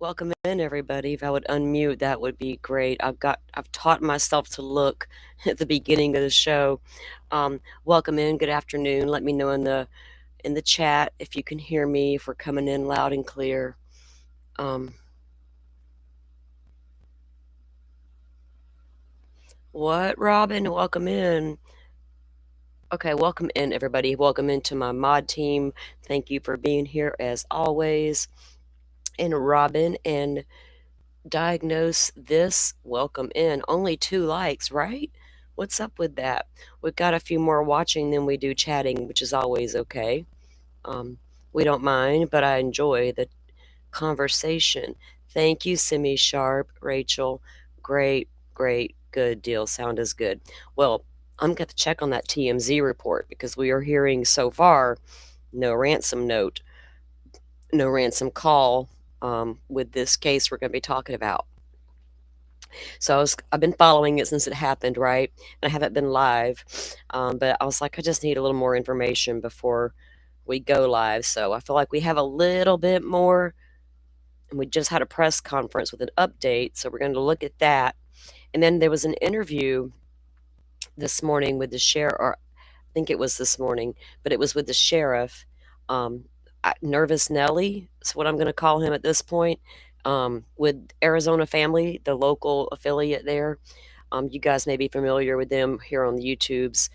Welcome in, everybody. If I would unmute, that would be great. I've taught myself to look at the beginning of the show. Welcome in. Good afternoon. Let me know in the chat if you can hear me. If we're coming in loud and clear. Um, what, Robin? Welcome in. Okay, welcome in, everybody. Welcome into my mod team. Thank you for being here as always. And Robin and Diagnose This, welcome in. Only 2 likes, right? What's up with that? We've got a few more watching than we do chatting, which is always okay. We don't mind, but I enjoy the conversation. Thank you, Simi Sharp, Rachel. Great, great, good deal. Sound is good. Well, I'm going to check on that TMZ report because we are hearing so far no ransom note, no ransom call with this case we're going to be talking about. So I've been following it since it happened, right? And I haven't been live, but I was like, I just need a little more information before we go live. So I feel like we have a little bit more, and we just had a press conference with an update. So we're going to look at that. And then there was an interview this morning with the sheriff, or I think it was this morning, but it was with the sheriff. Nervous Nelly is what I'm going to call him at this point, with Arizona Family, the local affiliate there. You guys may be familiar with them here on the YouTubes.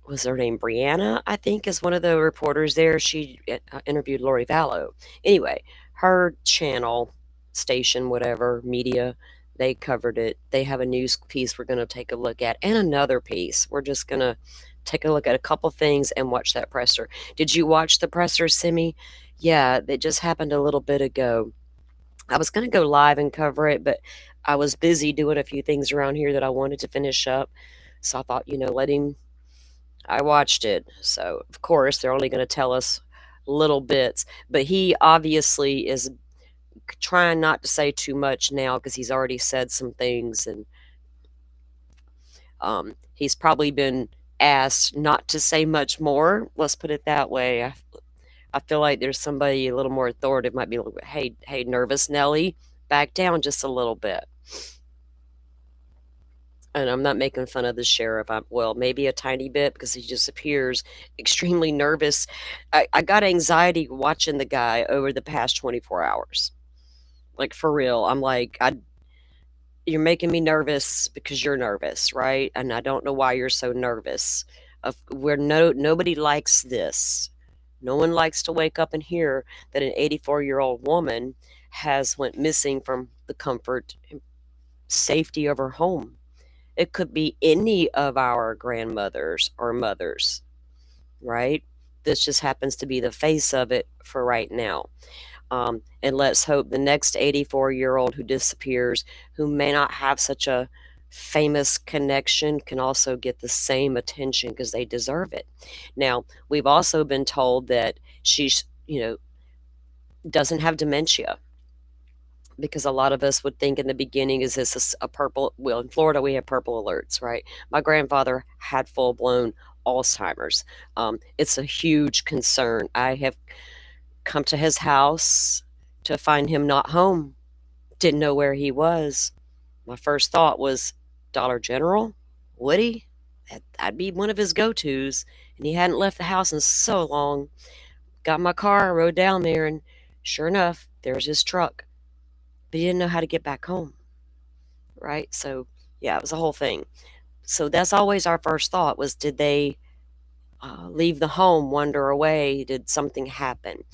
Was her name Brianna? I think is one of the reporters there. She interviewed Lori Vallow. Anyway, her channel, station, whatever, media, they covered it. They have a news piece we're going to take a look at, and another piece. We're just going to take a look at a couple things and watch that presser. Did you watch the presser, Simi? Yeah, it just happened a little bit ago. I was going to go live and cover it, but I was busy doing a few things around here that I wanted to finish up. So I thought, let him. I watched it. So, of course, they're only going to tell us little bits. But he obviously is trying not to say too much now because he's already said some things. And he's probably been asked not to say much more. Let's put it that way. I feel like there's somebody a little more authoritative might be like, hey, nervous Nelly, back down just a little bit. And I'm not making fun of the sheriff. Well, maybe a tiny bit because he just appears extremely nervous. I got anxiety watching the guy over the past 24 hours. Like, for real. I'm like, you're making me nervous because you're nervous, right? And I don't know why you're so nervous. Nobody likes this. No one likes to wake up and hear that an 84-year-old woman has went missing from the comfort and safety of her home. It could be any of our grandmothers or mothers, right? This just happens to be the face of it for right now. And let's hope the next 84-year-old who disappears, who may not have such a famous connection, can also get the same attention because they deserve it. Now, we've also been told that she's, doesn't have dementia, because a lot of us would think in the beginning, is this a purple? Well, in Florida, we have purple alerts, right? My grandfather had full-blown Alzheimer's. It's a huge concern. I have come to his house to find him not home. Didn't know where he was. My first thought was Dollar General? Would he? That'd be one of his go-tos. And he hadn't left the house in so long. Got my car, rode down there, and sure enough, there's his truck. But he didn't know how to get back home, right? So, yeah, it was a whole thing. So that's always our first thought was, did they leave the home, wander away? Did something happen?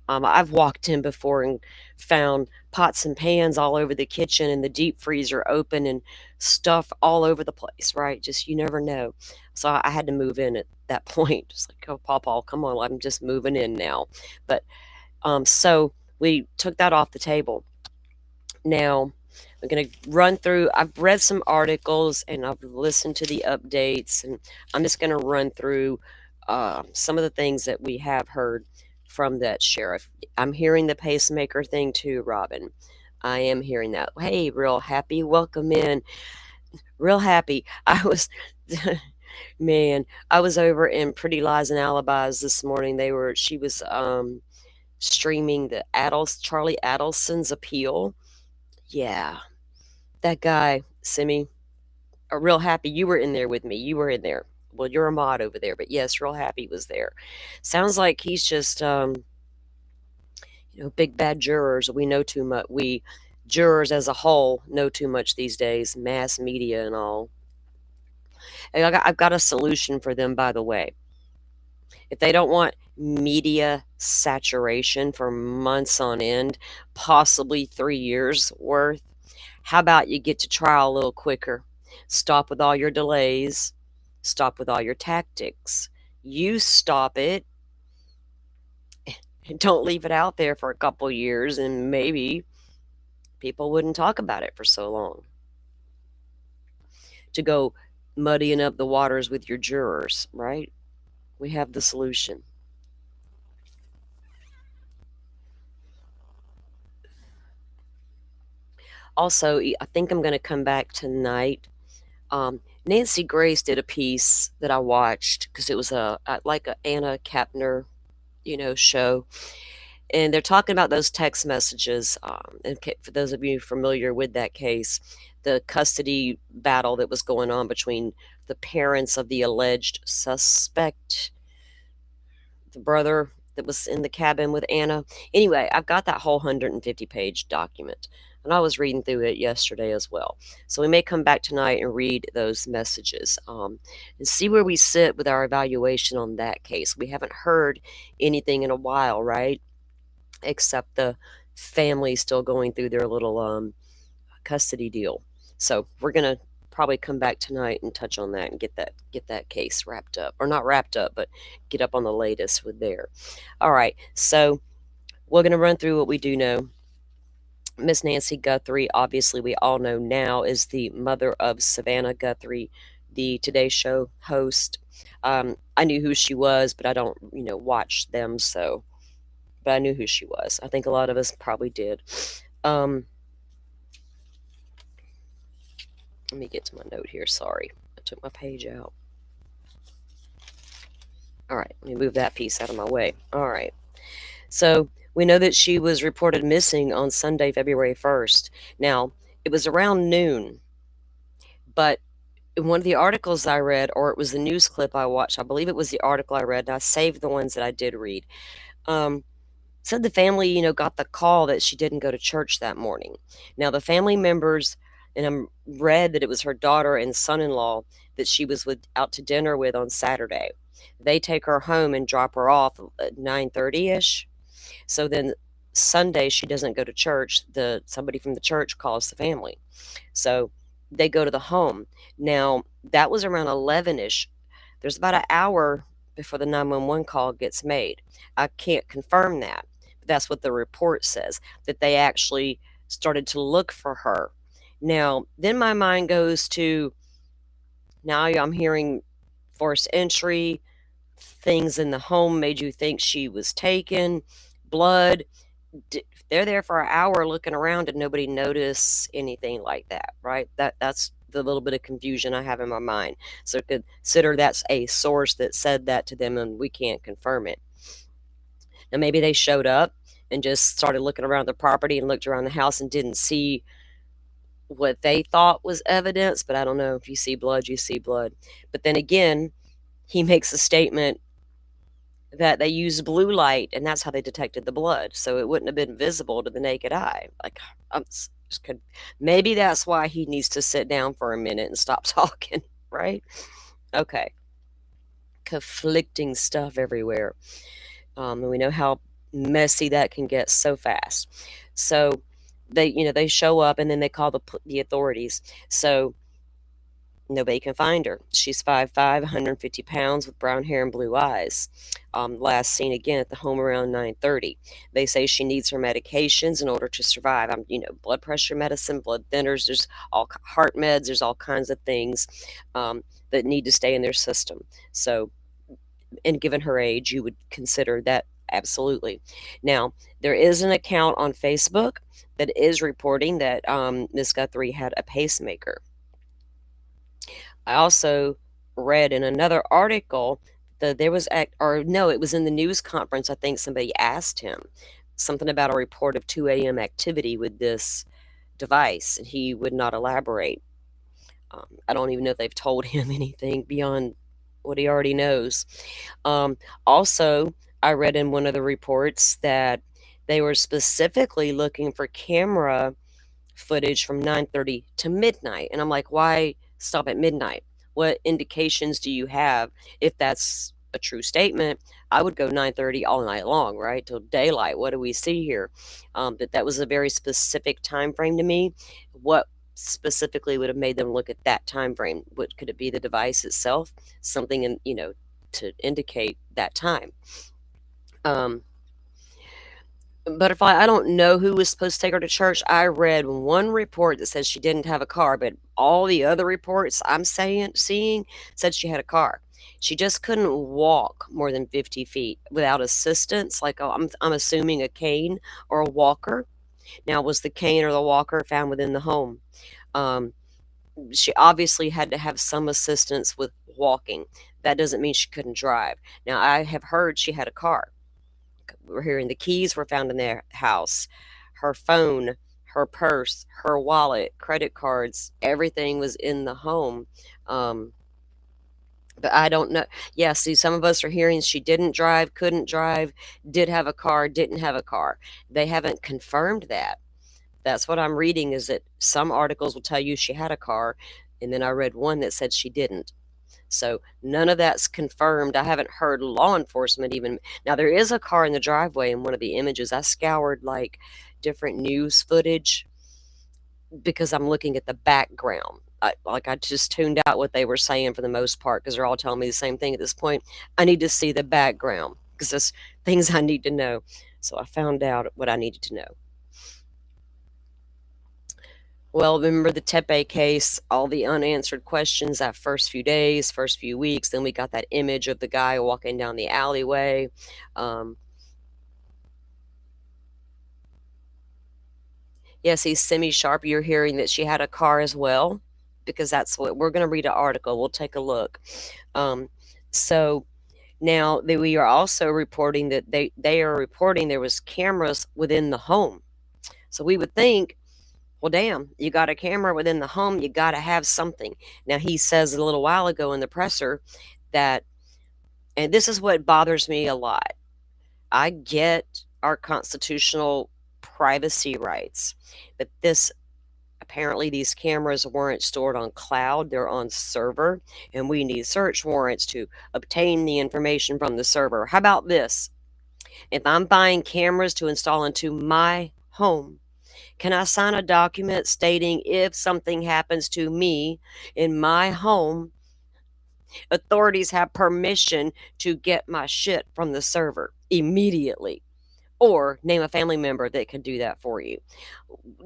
I've walked in before and found pots and pans all over the kitchen and the deep freezer open and stuff all over the place, right? Just, you never know. So I had to move in at that point. Just like, oh, Paul, come on, I'm just moving in now. But so we took that off the table. Now, I'm going to run through, I've read some articles and I've listened to the updates, and I'm just going to run through some of the things that we have heard from that sheriff. I'm hearing the pacemaker thing too, Robin. I am hearing that. Hey, Real Happy, welcome in. Real Happy. Man, I was over in Pretty Lies and Alibis this morning. She was streaming the Charlie Adelson's appeal. Yeah, that guy, Simi, real happy you were in there with me. You were in there. Well, you're a mod over there, but yes, real happy was there. Sounds like he's just, big bad jurors. We know too much. We jurors as a whole know too much these days, mass media and all. And I've got a solution for them, by the way. If they don't want media saturation for months on end, possibly 3 years worth, how about you get to trial a little quicker? Stop with all your delays, stop with all your tactics. You stop it and don't leave it out there for a couple years, and maybe people wouldn't talk about it for so long. To go muddying up the waters with your jurors, right? We have the solution. Also, I think I'm going to come back tonight. Nancy Grace did a piece that I watched because it was like a Anna Kapner, show, and they're talking about those text messages. And for those of you familiar with that case, the custody battle that was going on between the parents of the alleged suspect, the brother that was in the cabin with Anna. Anyway, I've got that whole 150-page document, and I was reading through it yesterday as well. So we may come back tonight and read those messages and see where we sit with our evaluation on that case. We haven't heard anything in a while, right? Except the family still going through their little custody deal. So we're gonna probably come back tonight and touch on that and get that case wrapped up, or not wrapped up, but get up on the latest with there. All right, so we're gonna run through what we do know. Miss Nancy Guthrie, obviously we all know now, is the mother of Savanah Guthrie, the Today Show host. I knew who she was, but I don't watch them, so but I knew who she was. I think a lot of us probably did. Let me get to my note here. Sorry, I took my page out. All right, let me move that piece out of my way. All right. So we know that she was reported missing on Sunday, February 1st. Now, it was around noon, but in one of the articles I read, or it was the news clip I watched, I believe it was the article I read, and I saved the ones that I did read. Said the family, got the call that she didn't go to church that morning. Now, the family members, and I read that it was her daughter and son-in-law that she was out to dinner with on Saturday. They take her home and drop her off at 9:30ish. So then Sunday she doesn't go to church. Somebody from the church calls the family. So they go to the home. Now, that was around 11ish. There's about an hour before the 911 call gets made. I can't confirm that, but that's what the report says, that they actually started to look for her. Now, then my mind goes to, now I'm hearing forced entry, things in the home made you think she was taken, blood. They're there for an hour looking around and nobody noticed anything like that, right? That's the little bit of confusion I have in my mind. So consider that's a source that said that to them, and we can't confirm it. Now, maybe they showed up and just started looking around the property and looked around the house and didn't see what they thought was evidence, but I don't know. If you see blood, you see blood. But then again, he makes a statement that they used blue light, and that's how they detected the blood. So it wouldn't have been visible to the naked eye. Like, maybe that's why he needs to sit down for a minute and stop talking, right? Okay. Conflicting stuff everywhere. And we know how messy that can get so fast. So they show up and then they call the authorities. So nobody can find her. She's 5'5", 150 pounds with brown hair and blue eyes. Last seen again at the home around 9:30. They say she needs her medications in order to survive. Blood pressure medicine, blood thinners. There's all heart meds. There's all kinds of things that need to stay in their system. So, and given her age, you would consider that absolutely. Now, there is an account on Facebook that is reporting that Miss Guthrie had a pacemaker. I also read in another article There was or no, it was in the news conference. I think somebody asked him something about a report of 2 a.m. activity with this device, and he would not elaborate. I don't even know if they've told him anything beyond what he already knows. Um, Also, I read in one of the reports that they were specifically looking for camera footage from 9:30 to midnight, and I'm like, "Why stop at midnight? What indications do you have?" If that's a true statement, I would go 9:30 all night long, right, till daylight. What do we see here? But that was a very specific time frame to me. What specifically would have made them look at that time frame? What could it be, the device itself? Something in, to indicate that time. Um Butterfly, I don't know who was supposed to take her to church. I read one report that says she didn't have a car, but all the other reports I'm seeing said she had a car. She just couldn't walk more than 50 feet without assistance, like I'm assuming a cane or a walker. Now, was the cane or the walker found within the home? Um, she obviously had to have some assistance with walking. That doesn't mean she couldn't drive. Now, I have heard she had a car. We're hearing the keys were found in their house, her phone, her purse, her wallet, credit cards, everything was in the home. Um, but I don't know. Yeah, see, some of us are hearing she didn't drive, couldn't drive, did have a car, didn't have a car. They haven't confirmed that. That's what I'm reading, is that some articles will tell you she had a car, and then I read one that said she didn't. So none of that's confirmed. I haven't heard law enforcement even. Now, there is a car in the driveway in one of the images. I scoured like different news footage because I'm looking at the background. I just tuned out what they were saying for the most part, because they're all telling me the same thing at this point. I need to see the background because there's things I need to know. So I found out what I needed to know. Well, remember the Tepe case, all the unanswered questions that first few days, first few weeks. Then we got that image of the guy walking down the alleyway. Um, yes, he's semi-sharp. You're hearing that she had a car as well, because that's what we're going to read an article. We'll take a look. So now we are also reporting that they are reporting there was cameras within the home. So we would think, well, damn, you got a camera within the home, you got to have something. Now, he says a little while ago in the presser that, and this is what bothers me a lot. I get our constitutional privacy rights, but apparently these cameras weren't stored on cloud, they're on server, and we need search warrants to obtain the information from the server. How about this? If I'm buying cameras to install into my home, can I sign a document stating if something happens to me in my home, authorities have permission to get my shit from the server immediately? Or name a family member that can do that for you.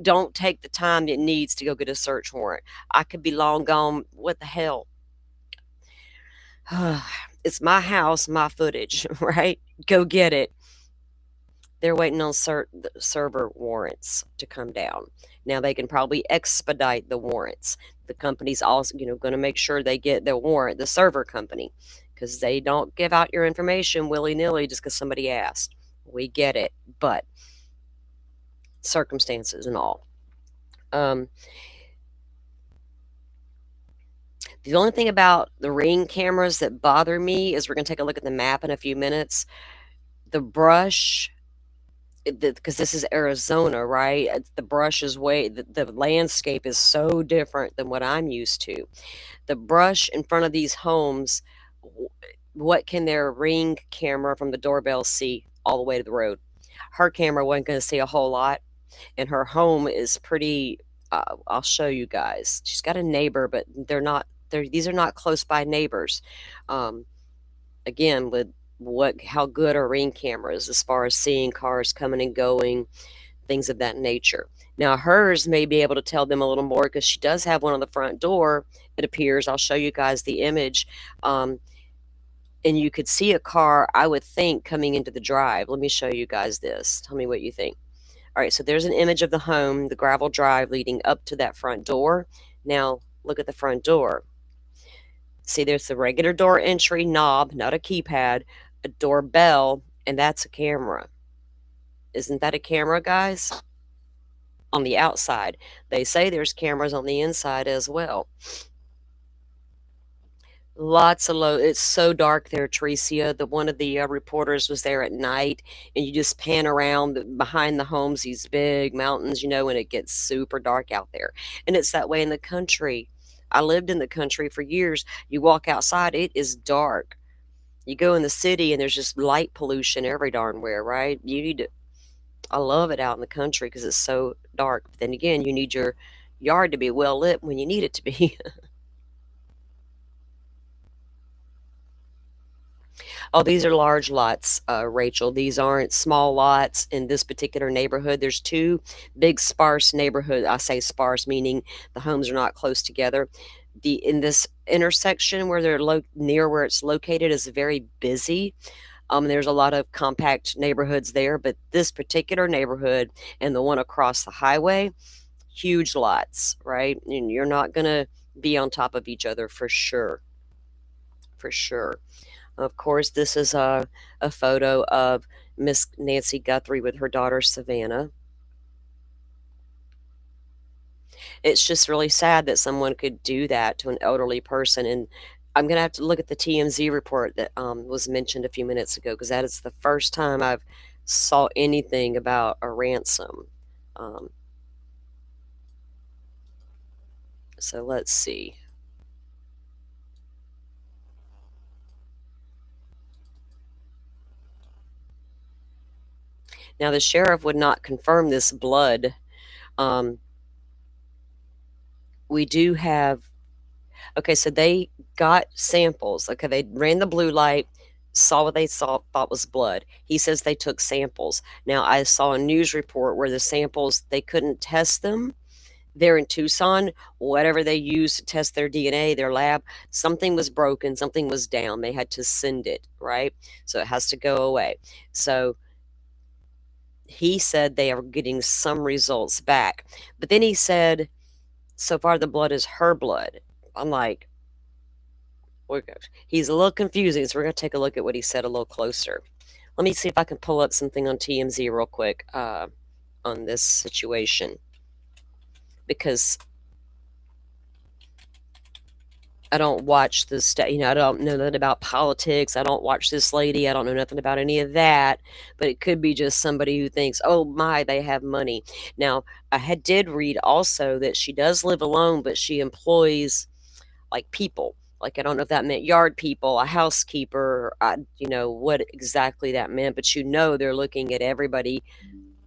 Don't take the time it needs to go get a search warrant. I could be long gone. What the hell? It's my house, my footage, right? Go get it. They're waiting on the server warrants to come down. Now they can probably expedite the warrants. The company's also, going to make sure they get their warrant, the server company, because they don't give out your information willy-nilly just because somebody asked. We get it, but circumstances and all. The only thing about the Ring cameras that bother me is, we're going to take a look at the map in a few minutes. The brush, because this is Arizona, right? The brush is the landscape is so different than what I'm used to. The brush in front of these homes, what can their Ring camera from the doorbell see all the way to the road? Her camera wasn't going to see a whole lot, and her home is pretty. I'll show you guys. She's got a neighbor, but these are not close by neighbors. Again, with how good are Ring cameras as far as seeing cars coming and going, things of that nature. Now, hers may be able to tell them a little more, because she does have one on the front door, it appears. I'll show you guys the image. And you could see a car, I would think, coming into the drive. Let me show you guys this. Tell me what you think. All right, so there's an image of the home, the gravel drive leading up to that front door. Now, look at the front door. See, there's the regular door entry knob, not a keypad, a doorbell, and that's a camera. Isn't that a camera, guys? On the outside. They say there's cameras on the inside as well. Lots of low. It's so dark there, Tricia. The one of the reporters was there at night, and you just pan around behind the homes, these big mountains, and it gets super dark out there. And it's that way in the country. I lived in the country for years. You walk outside, it is dark. You go in the city, and there's just light pollution every darn where, right? You need to. I love it out in the country because it's so dark. But then again, you need your yard to be well lit when you need it to be. Oh, these are large lots, Rachel. These aren't small lots in this particular neighborhood. There's two big sparse neighborhood. I say sparse meaning the homes are not close together. In this intersection where they're near where it's located is very busy. There's a lot of compact neighborhoods there, but this particular neighborhood and the one across the highway, huge lots, right? And you're not gonna be on top of each other for sure, for sure. Of course, this is a photo of Miss Nancy Guthrie with her daughter Savanah. It's just really sad that someone could do that to an elderly person. And I'm going to have to look at the TMZ report that was mentioned a few minutes ago because that is the first time I've saw anything about a ransom. Um, so let's see. Now, the sheriff would not confirm this blood. Um, we do have, okay, so they got samples. Okay, they ran the blue light, saw what they thought was blood. He says they took samples. Now, I saw a news report where the samples, they couldn't test them. They're in Tucson. Whatever they used to test their DNA, their lab, something was broken, something was down. They had to send it, right? So it has to go away. So he said they are getting some results back. But then he said, so far the blood is her blood. I'm like, he's a little confusing, so we're going to take a look at what he said a little closer. Let me see if I can pull up something on TMZ real quick on this situation because I don't watch this. I don't know nothing about politics. I don't watch this lady. I don't know nothing about any of that. But it could be just somebody who thinks, "Oh my, they have money." Now, did read also that she does live alone, but she employs like people. Like I don't know if that meant yard people, a housekeeper, what exactly that meant, but they're looking at everybody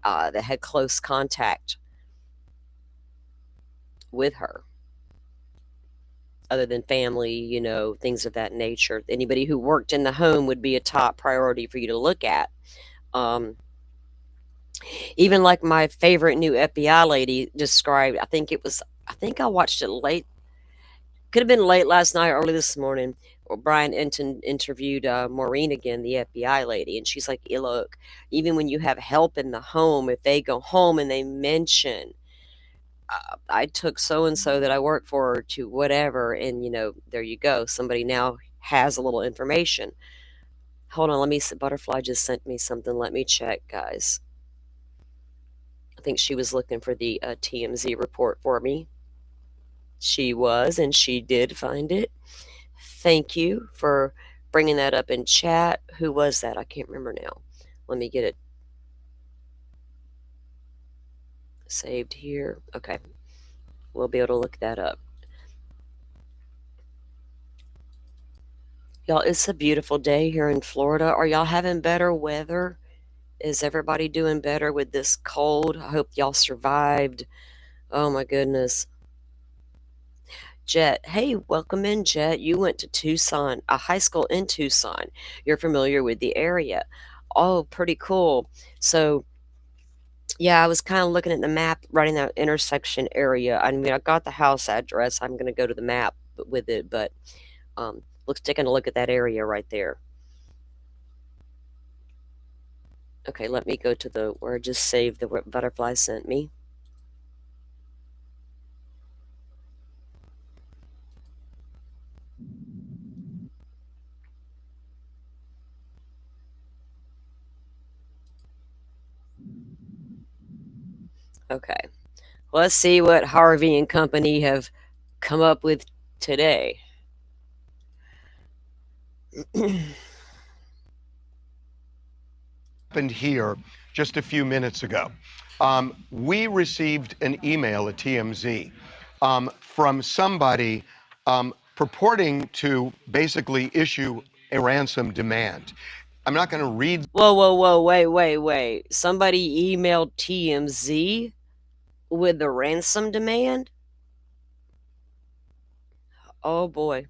that had close contact with her, other than family, things of that nature. Anybody who worked in the home would be a top priority for you to look at. Um, Even like my favorite new FBI lady described, I think I watched it late. Could have been late last night or early this morning. Or Brian Enton interviewed Maureen again, the FBI lady, and she's like, "Look, even when you have help in the home, if they go home and they mention, I took so and so that I work for to whatever, and there you go. Somebody now has a little information." Hold on, let me see. Butterfly just sent me something. Let me check, guys. I think she was looking for the TMZ report for me. She was, and she did find it. Thank you for bringing that up in chat. Who was that? I can't remember now. Let me get it saved here. Okay. We'll be able to look that up. Y'all, it's a beautiful day here in Florida. Are y'all having better weather? Is everybody doing better with this cold? I hope y'all survived. Oh my goodness. Jet, hey, welcome in, Jet. You went to Tucson, a high school in Tucson. You're familiar with the area. Oh, pretty cool. So, yeah, I was kind of looking at the map right in that intersection area. I mean, I got the house address. I'm going to go to the map with it, but let's take a look at that area right there. Okay, let me go to where I just saved the what butterfly sent me. Okay. Let's see what Harvey and company have come up with today. Happened here just a few minutes ago. We received an email at TMZ from somebody purporting to basically issue a ransom demand. I'm not going to read. Whoa, wait. Somebody emailed TMZ with the ransom demand? Oh boy.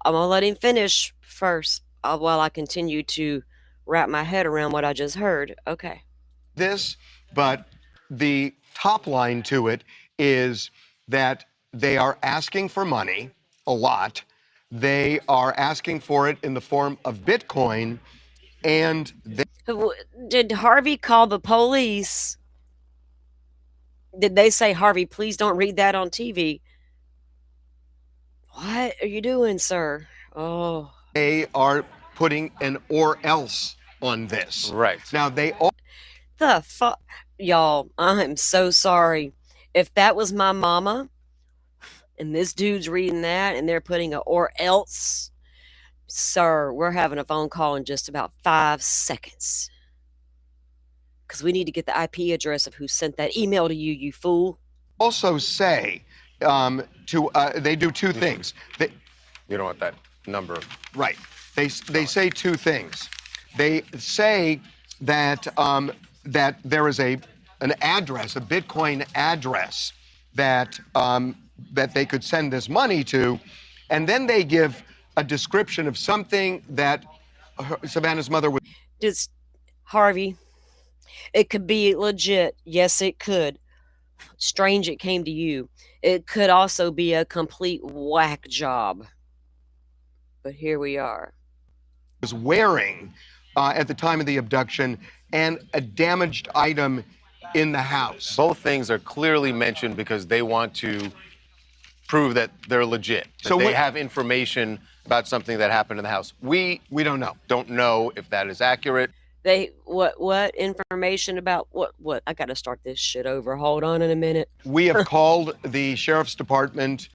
I'm gonna let him finish first while I continue to wrap my head around what I just heard. Okay. this, but the top line to it is that they are asking for money a lot. They are asking for it in the form of Bitcoin, and Did Harvey call the police? Did they say, Harvey, please don't read that on TV? What are you doing, sir? Oh. they are putting an or else on this. Right. Now, they The fuck? Y'all, I'm so sorry. If that was my mama and this dude's reading that and they're putting a or else, sir, we're having a phone call in just about 5 seconds. Because we need to get the IP address of who sent that email to you, you fool. also say they do two things. You don't want that number. Right. They say two things. They say that that there is an address, a Bitcoin address that that they could send this money to, and then they give a description of something that Savanah's mother would. Just, Harvey, it could be legit. Yes, it could. Strange it came to you. It could also be a complete whack job. But here we are. Was wearing at the time of the abduction and a damaged item in the house. Both things are clearly mentioned because they want to prove that they're legit. That So they have information about something that happened in the house. We don't know. Don't know if that is accurate. They what information about what? I got to start this shit over. Hold on in a minute. We have called the sheriff's department.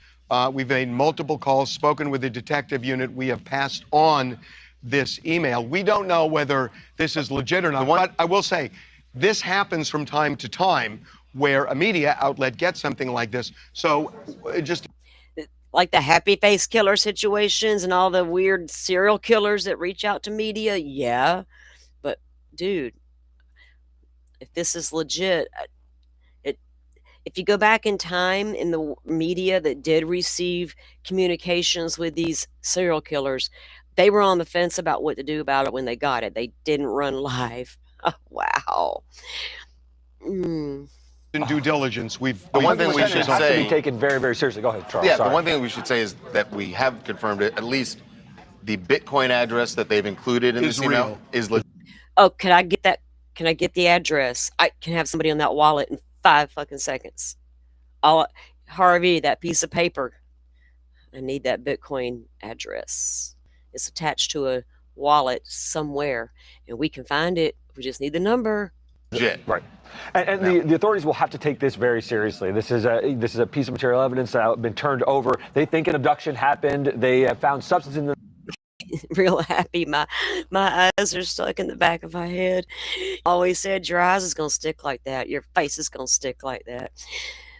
We've made multiple calls, spoken with the detective unit. We have passed on this email. We don't know whether this is legit or not. But I will say, this happens from time to time where a media outlet gets something like this. So just like the happy face killer situations and all the weird serial killers that reach out to media. Yeah. But dude, if this is legit, if you go back in time in the media that did receive communications with these serial killers, they were on the fence about what to do about it when they got it. They didn't run live. Oh, wow. in due diligence, The one thing we should has to say be taken very, very seriously. Go ahead, Charles. Yeah, Sorry. the one thing we should say is that we have confirmed it. At least the Bitcoin address that they've included in this email is legit. Oh, can I get that? Can I get the address? I can have somebody on that wallet in 5 fucking seconds. Harvey, that piece of paper. I need that Bitcoin address. It's attached to a wallet somewhere, and we can find it. We just need the number. Legit. Right. And the authorities will have to take this very seriously. This is a piece of material evidence that has been turned over. They think an abduction happened. They have found substance in the Real happy. My eyes are stuck in the back of my head. Always said your eyes is gonna stick like that. Your face is gonna stick like that.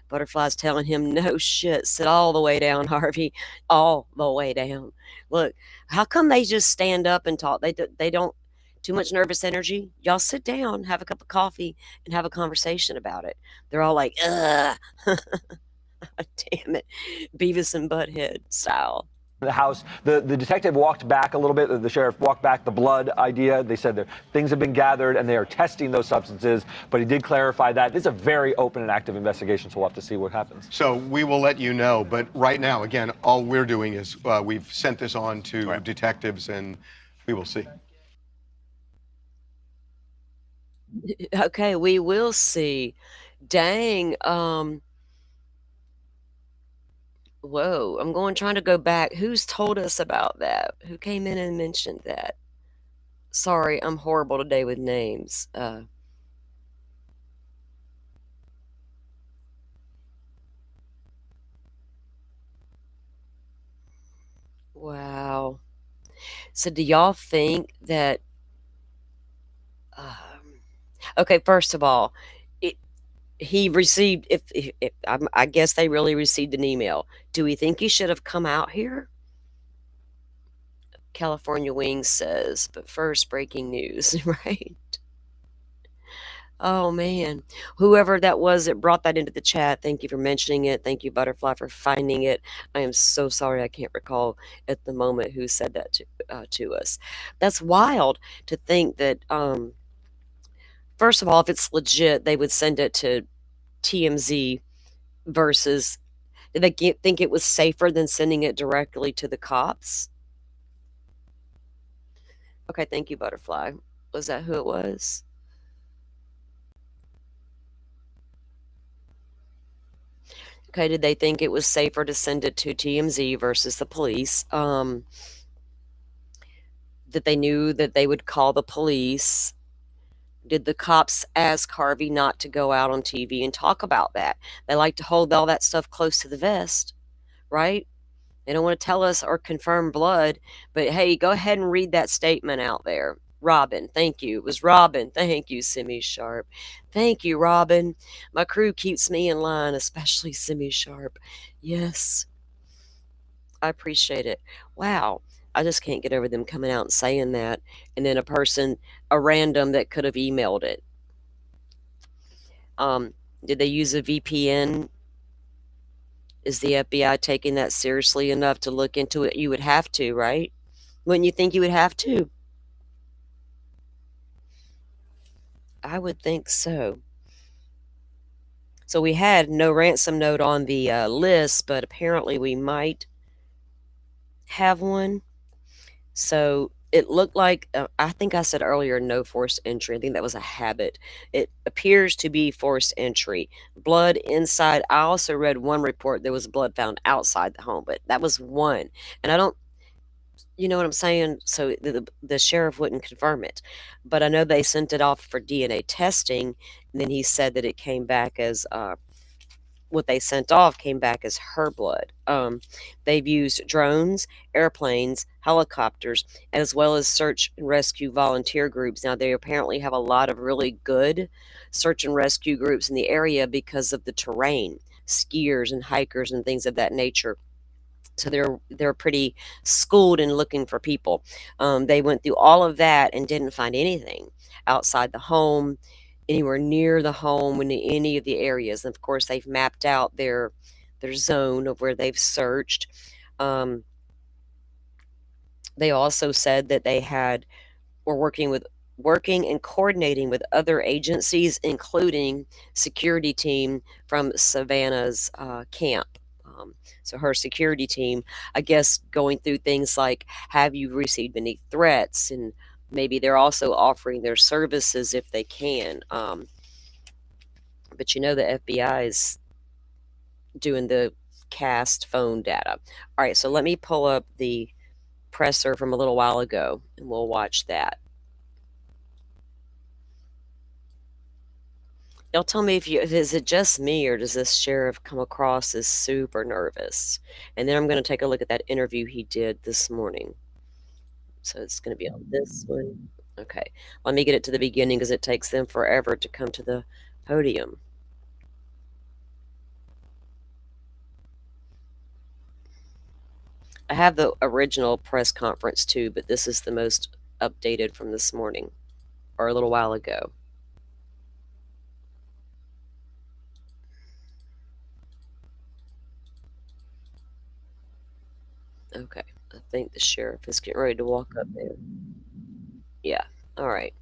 Butterfly's telling him, no shit, sit all the way down, Harvey, all the way down. Look, how come they just stand up and talk? They don't, too much nervous energy. Y'all sit down, have a cup of coffee, and have a conversation about it. They're all like, ugh. Damn it. Beavis and Butthead style. house. The detective walked back a little bit. The sheriff walked back the blood idea. They said that things have been gathered and they are testing those substances, but he did clarify that. This is a very open and active investigation, so we'll have to see what happens. So we will let you know, but right now, again, all we're doing is we've sent this on to detectives and we will see. Okay, we will see. Dang, whoa, I'm trying to go back. Who's told us about that? Who came in and mentioned that? Sorry, I'm horrible today with names. Wow. So do y'all think that um, okay, first of all, it, he received if I guess they really received an email. Do we think he should have come out here? California Wings says, but first breaking news, right? Oh man. Whoever that was that brought that into the chat, thank you for mentioning it. Thank you, Butterfly, for finding it. I am so sorry I can't recall at the moment who said that to us. That's wild to think that first of all, if it's legit, they would send it to TMZ versus did they think it was safer than sending it directly to the cops? Okay, thank you, Butterfly. Was that who it was? Okay, did they think it was safer to send it to TMZ versus the police? That they knew that they would call the police. Did the cops ask Harvey not to go out on TV and talk about that? They like to hold all that stuff close to the vest, right? They don't want to tell us or confirm blood, but hey, go ahead and read that statement out there. Robin, thank you. It was Robin. Thank you, Simi Sharp. Thank you, Robin. My crew keeps me in line, especially Simi Sharp. Yes, I appreciate it. Wow. I just can't get over them coming out and saying that. And then a random that could have emailed it. Um, did they use a VPN? Is the FBI taking that seriously enough to look into it? You would have to, right? Wouldn't you think you would have to? I would think so. So we had no ransom note on the list, but apparently we might have one. So it looked like, I think I said earlier, no forced entry. I think that was a habit. It appears to be forced entry. Blood inside. I also read one report there was blood found outside the home, but that was one. And I don't, you know what I'm saying? So the sheriff wouldn't confirm it. But I know they sent it off for DNA testing. And then he said that it came back as what they sent off came back as her blood. They've used drones, airplanes, helicopters, as well as search and rescue volunteer groups. Now, they apparently have a lot of really good search and rescue groups in the area because of the terrain, skiers and hikers and things of that nature. So they're pretty schooled in looking for people. They went through all of that and didn't find anything outside the home, anywhere near the home, in any of the areas. And of course, they've mapped out their zone of where they've searched. Um, they also said that were working and coordinating with other agencies, including security team from Savannah's camp. So her security team, I guess, going through things like, have you received any threats? And maybe they're also offering their services if they can. But you know, the FBI is doing the cast phone data. All right, so let me pull up the presser from a little while ago and we'll watch that. Y'all tell me if is it just me or does this sheriff come across as super nervous? And then I'm going to take a look at that interview he did this morning. So it's going to be on this one. Okay, let me get it to the beginning because it takes them forever to come to the podium. I have the original press conference too, but this is the most updated from this morning or a little while ago. Okay, I think the sheriff is getting ready to walk up there. Yeah, all right.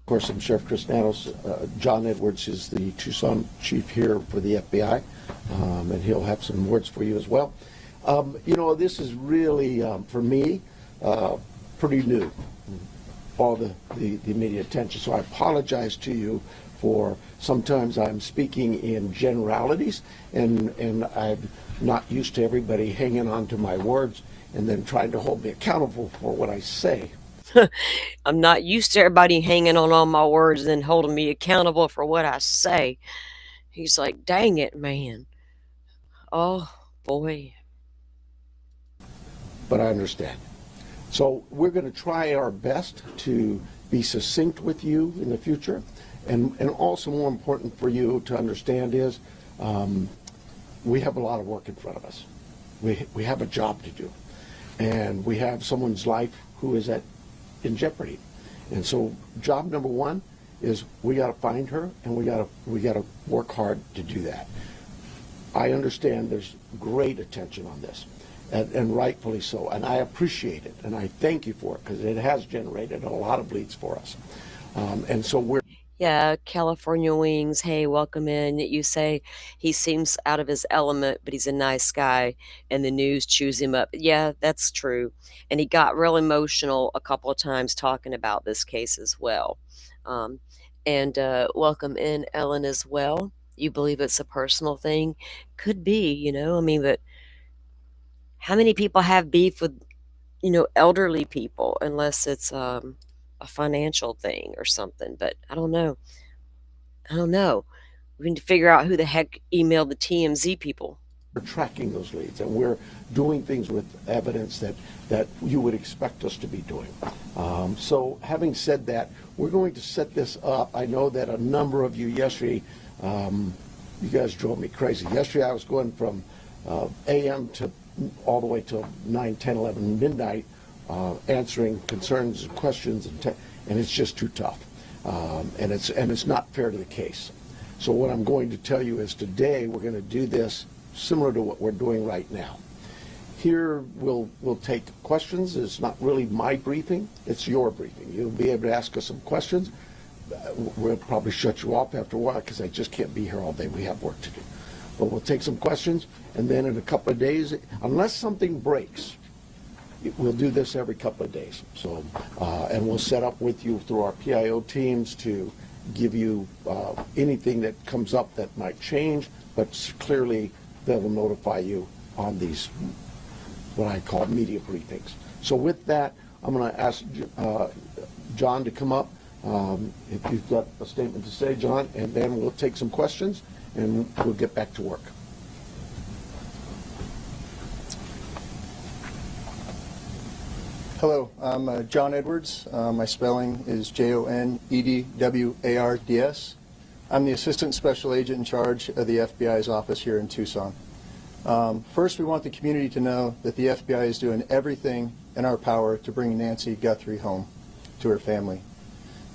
Of course, I'm Sheriff Chris Nanos. John Edwards is the Tucson chief here for the FBI, and he'll have some words for you as well. You know, this is really, for me, pretty new, all the media attention. So I apologize to you for sometimes I'm speaking in generalities, and I'm not used to everybody hanging on to my words and then trying to hold me accountable for what I say. I'm not used to everybody hanging on all my words and holding me accountable for what I say. He's like, dang it, man. Oh, boy. But I understand. So we're going to try our best to be succinct with you in the future. And also more important for you to understand is we have a lot of work in front of us. We have a job to do. And we have someone's life who is in jeopardy. And so job number one is we got to find her, and we got to work hard to do that. I understand there's great attention on this, and rightfully so, and I appreciate it, and I thank you for it, because it has generated a lot of leads for us. And so we're Yeah, California Wings. Hey, welcome in. You say he seems out of his element, but he's a nice guy, and the news chews him up. Yeah, that's true. And he got real emotional a couple of times talking about this case as well. Um, and welcome in, Ellen, as well. You believe it's a personal thing? Could be, I mean, but how many people have beef with, elderly people unless it's a financial thing or something? But I don't know. I don't know. We need to figure out who the heck emailed the TMZ people. tracking those leads, and we're doing things with evidence that you would expect us to be doing. So having said that, we're going to set this up. I know that a number of you yesterday, you guys drove me crazy. Yesterday I was going from AM to all the way till 9, 10, 11 midnight, answering concerns and questions, and it's just too tough. And it's not fair to the case. So what I'm going to tell you is today we're going to do this similar to what we're doing right now. Here we'll take questions. It's not really my briefing, it's your briefing. You'll be able to ask us some questions. We'll probably shut you off after a while because I just can't be here all day. We have work to do. But we'll take some questions, and then in a couple of days, unless something breaks, we'll do this every couple of days. So, and we'll set up with you through our PIO teams to give you anything that comes up that might change, but clearly they will notify you on these, what I call media briefings. So with that, I'm going to ask John to come up. If you've got a statement to say, John, and then we'll take some questions and we'll get back to work. Hello, I'm John Edwards. My spelling is Jonedwards. I'm the Assistant Special Agent in charge of the FBI's office here in Tucson. First, we want the community to know that the FBI is doing everything in our power to bring Nancy Guthrie home to her family.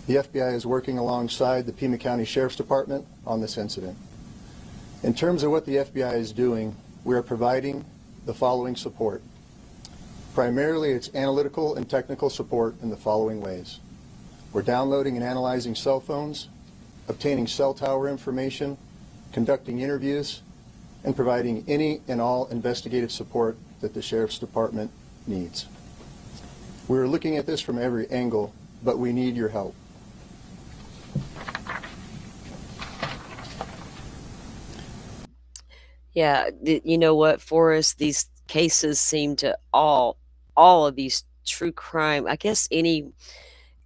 The FBI is working alongside the Pima County Sheriff's Department on this incident. In terms of what the FBI is doing, we are providing the following support. Primarily, it's analytical and technical support in the following ways. We're downloading and analyzing cell phones, obtaining cell tower information, conducting interviews, and providing any and all investigative support that the Sheriff's Department needs. We're looking at this from every angle, but we need your help. Yeah, you know what, Forrest? These cases seem to all of these true crime. I guess any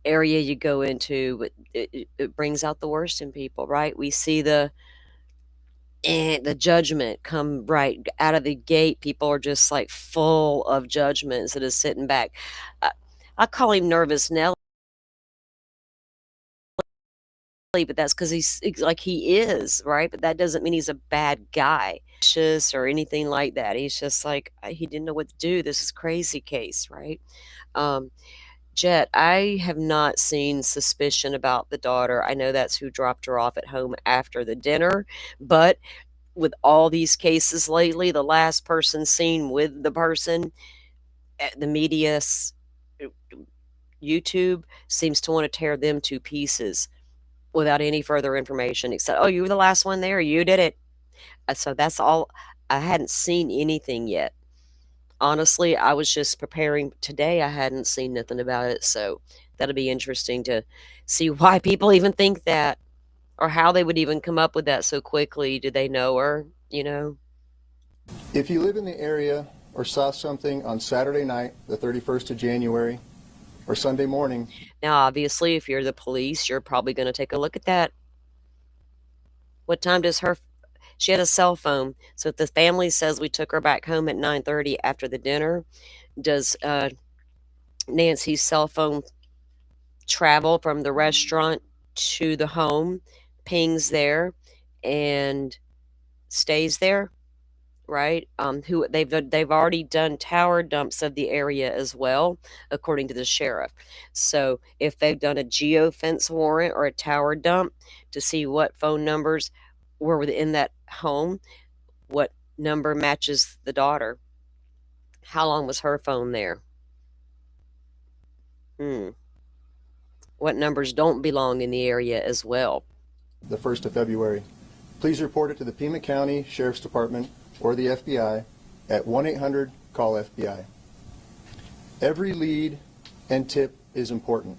area you go into, it brings out the worst in people, right? We see the judgment come right out of the gate. People are just like full of judgment instead of sitting back. I, I call him Nervous Nelly, but that's because he's like he is, right? But that doesn't mean he's a bad guy, or anything like that. He's just like he didn't know what to do. This is crazy case, right? Um, Jet, I have not seen suspicion about the daughter. I know that's who dropped her off at home after the dinner, but with all these cases lately, the last person seen with the person, the media, YouTube seems to want to tear them to pieces without any further information except, oh, you were the last one there, you did it. So that's all. I hadn't seen anything yet. Honestly, I was just preparing today. I hadn't seen nothing about it. So that'll be interesting to see why people even think that or how they would even come up with that so quickly. Do they know her? If you live in the area or saw something on Saturday night, the 31st of January, or Sunday morning. Now, obviously, if you're the police, you're probably going to take a look at that. What time does she had a cell phone. So if the family says we took her back home at 9:30 after the dinner, does Nancy's cell phone travel from the restaurant to the home, pings there, and stays there? Right? Who they've already done tower dumps of the area as well, according to the sheriff. So if they've done a geofence warrant or a tower dump to see what phone numbers were within that home, what number matches the daughter? How long was her phone there? What numbers don't belong in the area as well? The 1st of February. Please report it to the Pima County Sheriff's Department or the FBI at 1-800-CALL-FBI. Every lead and tip is important.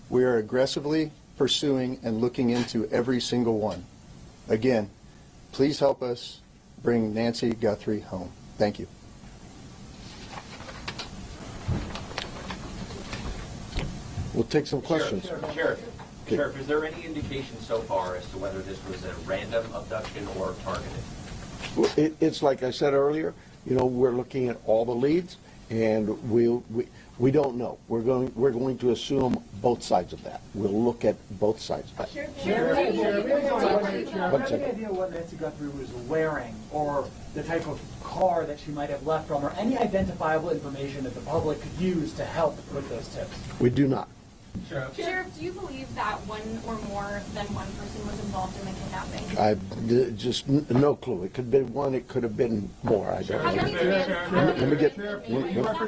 We are aggressively pursuing and looking into every single one. Again, please help us bring Nancy Guthrie home. Thank you. We'll take some questions. Sheriff, is there any indication so far as to whether this was a random abduction or targeted? Well, it's like I said earlier, we're looking at all the leads, and we don't know. We're going to assume both sides of that. We'll look at both sides of that. Sheriff, any idea what Nancy Guthrie was wearing, or the type of car that she might have left from, or any identifiable information that the public could use to help with those tips? We do not. Sheriff, do you believe that one or more than one person was involved in the kidnapping? I just no clue. It could be one. It could have been more. I don't know. Let me get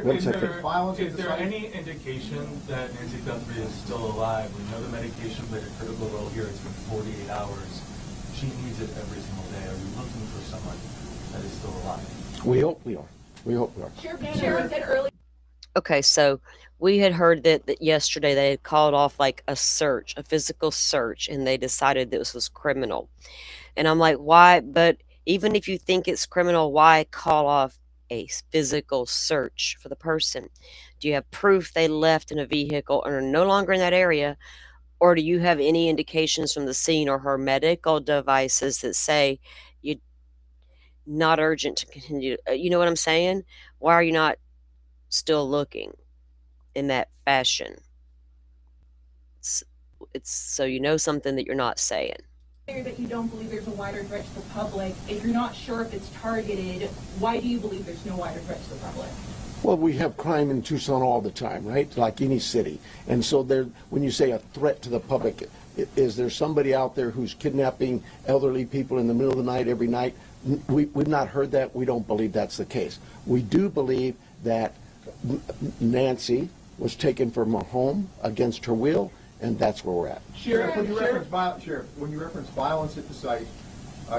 one second. Is there any indication that Nancy Guthrie is still alive? We know the medication played a critical role here. It's been 48 hours. She needs it every single day. Are you looking for someone that is still alive? We hope we are. We hope we are. Sheriff said earlier. Okay, so we had heard that yesterday they had called off like a search, a physical search, and they decided this was criminal. And I'm like, why? But even if you think it's criminal, why call off a physical search for the person? Do you have proof they left in a vehicle and are no longer in that area? Or do you have any indications from the scene or her medical devices that say you not urgent to continue? You know what I'm saying? Why are you not still looking in that fashion? It's so you know something that you're not saying. That you don't believe there's a wider threat to the public. If you're not sure if it's targeted, why do you believe there's no wider threat to the public? Well, we have crime in Tucson all the time, right? Like any city. And so when you say a threat to the public, is there somebody out there who's kidnapping elderly people in the middle of the night every night? We've not heard that. We don't believe that's the case. We do believe that Nancy was taken from her home against her will, and that's where we're at. Sheriff, when you reference violence at the site,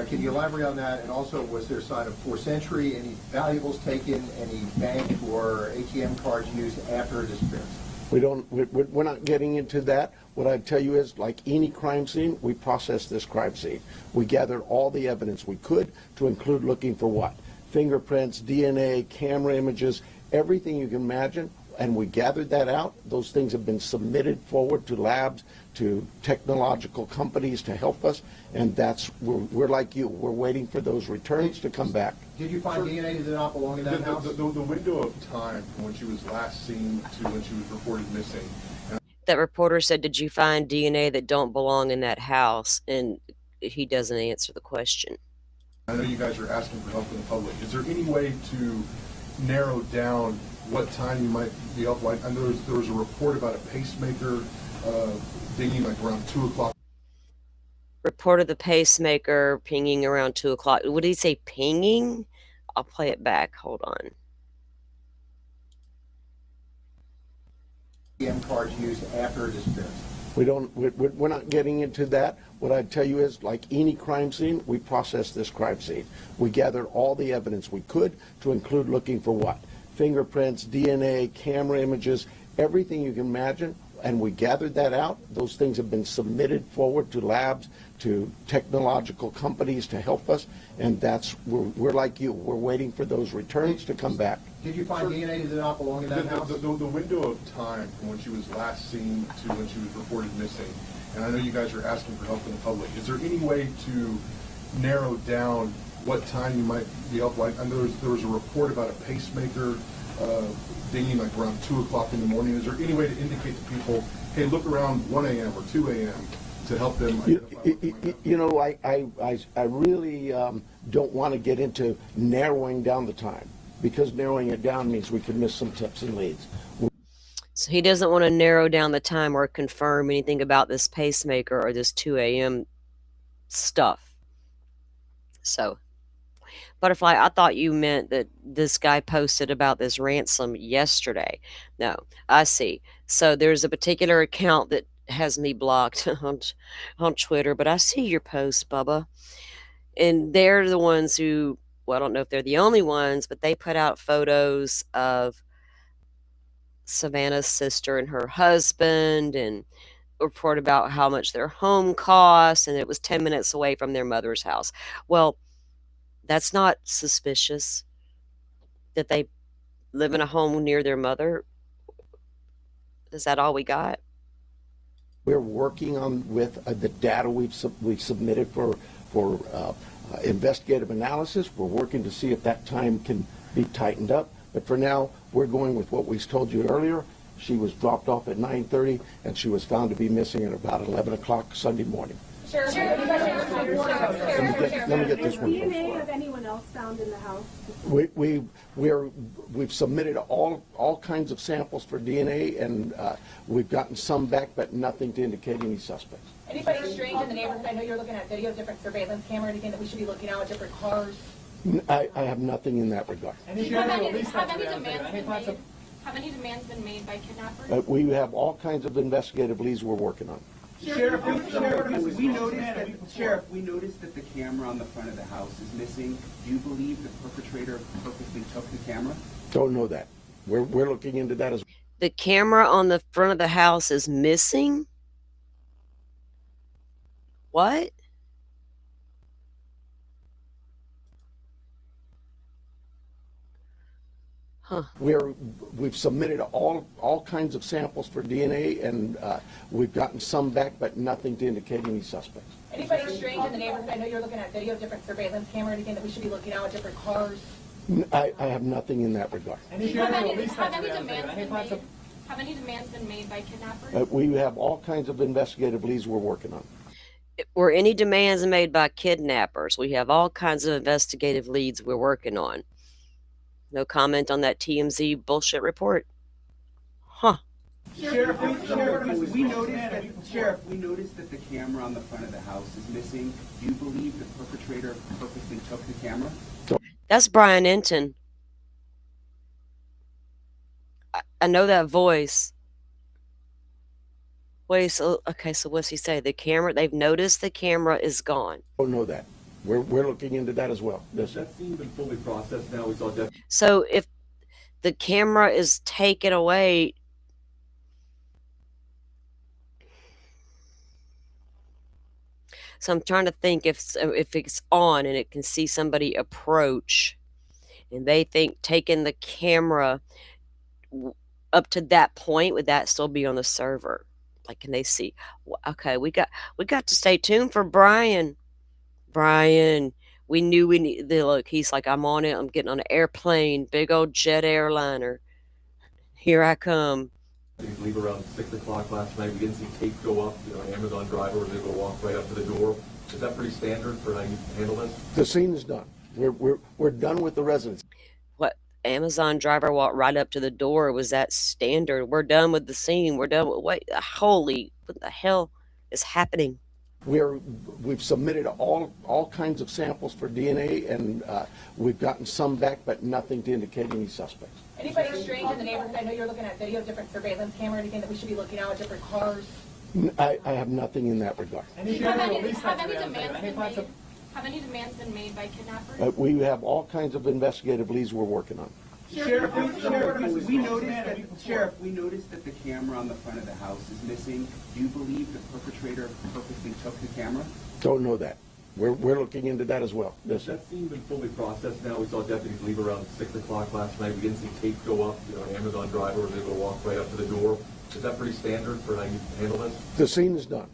can you elaborate on that? And also, was there a sign of forced entry, any valuables taken, any bank or ATM cards used after her disappearance? We're not getting into that. What I tell you is, like any crime scene, we processed this crime scene. We gathered all the evidence we could, to include looking for what? Fingerprints, DNA, camera images, everything you can imagine, and we gathered that out. Those things have been submitted forward to labs, to technological companies to help us, and we're like you. We're waiting for those returns to come back. Did you find DNA that did not belong in that house? The window of time from when she was last seen to when she was reported missing. That reporter said, did you find DNA that don't belong in that house? And he doesn't answer the question. I know you guys are asking for help from the public. Is there any way to narrow down what time you might be up? Like, I know there was a report about a pacemaker dinging like around 2 o'clock. Report of the pacemaker pinging around 2 o'clock. What did he say, pinging? I'll play it back. Hold on. ATM cards used after her disappearance. We're not getting into that. What I tell you is, like any crime scene, we processed this crime scene. We gathered all the evidence we could, to include looking for what? Fingerprints, DNA, camera images, everything you can imagine, and we gathered that out. Those things have been submitted forward to labs, to technological companies to help us, and we're like you. We're waiting for those returns to come back. Did you find DNA that did not belong in that house? The window of time from when she was last seen to when she was reported missing, and I know you guys are asking for help from the public, is there any way to narrow down what time you might be up? Like, I know there was a report about a pacemaker dinging like around 2 o'clock in the morning. Is there any way to indicate to people, hey, look around 1 a.m. or 2 a.m. to help them identify? I really don't want to get into narrowing down the time, because narrowing it down means we could miss some tips and leads. So he doesn't want to narrow down the time or confirm anything about this pacemaker or this 2 a.m. stuff. So, Butterfly, I thought you meant that this guy posted about this ransom yesterday. No, I see. So there's a particular account that has me blocked on Twitter, but I see your post, Bubba. And they're the ones who, well, I don't know if they're the only ones, but they put out photos of Savanah's sister and her husband and report about how much their home costs, and it was 10 minutes away from their mother's house. Well, that's not suspicious that they live in a home near their mother. Is that all we got? We're working on with the data we've submitted for investigative analysis. We're working to see if that time can be tightened up. But for now, we're going with what we told you earlier. She was dropped off at 9:30, and she was found to be missing at about 11 o'clock Sunday morning. Sheriff, let me get this one. DNA of anyone else found in the house? We've submitted all kinds of samples for DNA, and we've gotten some back, but nothing to indicate any suspects. Anybody strange in the neighborhood? I know you're looking at video, different surveillance camera, anything that we should be looking at with different cars? I have nothing in that regard. Have any demands been made by kidnappers? We have all kinds of investigative leads we're working on. Sheriff, we noticed that the camera on the front of the house is missing. Do you believe the perpetrator purposely took the camera? Don't know that. We're looking into that as well. The camera on the front of the house is missing? What? Huh. We've submitted all kinds of samples for DNA, and we've gotten some back, but nothing to indicate any suspects. Anybody strange in the neighborhood? I know you're looking at video, different surveillance camera, anything that we should be looking at with different cars? I have nothing in that regard. Have any demands been made by kidnappers? We have all kinds of investigative leads we're working on. Were any demands made by kidnappers? We have all kinds of investigative leads we're working on. No comment on that TMZ bullshit report? Huh. Sheriff, we noticed that the camera on the front of the house is missing. Do you believe the perpetrator purposely took the camera? That's Brian Enton. I know that voice. Wait, so what's he say? The camera, they've noticed the camera is gone. Don't know that. We're looking into that as well. Yes, sir. That scene been fully processed now. We saw death. So if the camera is taken away, so I'm trying to think if it's on and it can see somebody approach, and they think taking the camera up to that point, would that still be on the server? Like, can they see? Okay, we got to stay tuned for Brian. Brian, we knew we need the look. He's like, I'm on it. I'm getting on an airplane, big old jet airliner. Here I come. Leave around 6 o'clock last night. We didn't see tape go up. An Amazon driver was able to walk right up to the door. Is that pretty standard for how you handle this? The scene is done. We're done with the residents. What, Amazon driver walked right up to the door? Was that standard? We're done with the scene. We're done with, what the hell is happening? We've submitted all kinds of samples for DNA, and we've gotten some back, but nothing to indicate any suspects. Anybody strange in the neighborhood? I know you're looking at video, different surveillance camera, anything that we should be looking at with different cars? I have nothing in that regard. Have any demands been made by kidnappers? We have all kinds of investigative leads we're working on. Sheriff, we noticed that the camera on the front of the house is missing. Do you believe the perpetrator purposely took the camera? Don't know that. We're looking into that as well. Yes, sir. That scene been fully processed now. We saw deputies leave around 6 o'clock last night. We didn't see tape go up. An Amazon driver was able to walk right up to the door. Is that pretty standard for how you handle this? The scene is done.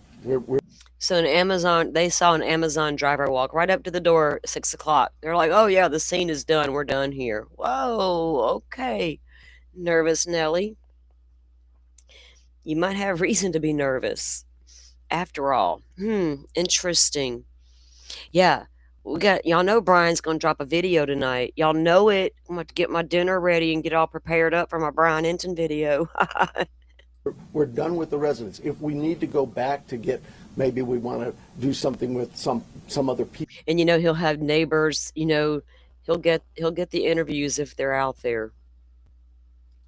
So they saw an Amazon driver walk right up to the door at 6 o'clock. They're like, oh yeah, the scene is done. We're done here. Whoa, okay. Nervous Nelly. You might have reason to be nervous. After all. Interesting. Yeah. Y'all know Brian's gonna drop a video tonight. Y'all know it. I'm going to get my dinner ready and get all prepared up for my Brian Enton video. We're done with the residents. If we need to go back to get, maybe we want to do something with some other people. And he'll have neighbors. He'll get the interviews if they're out there.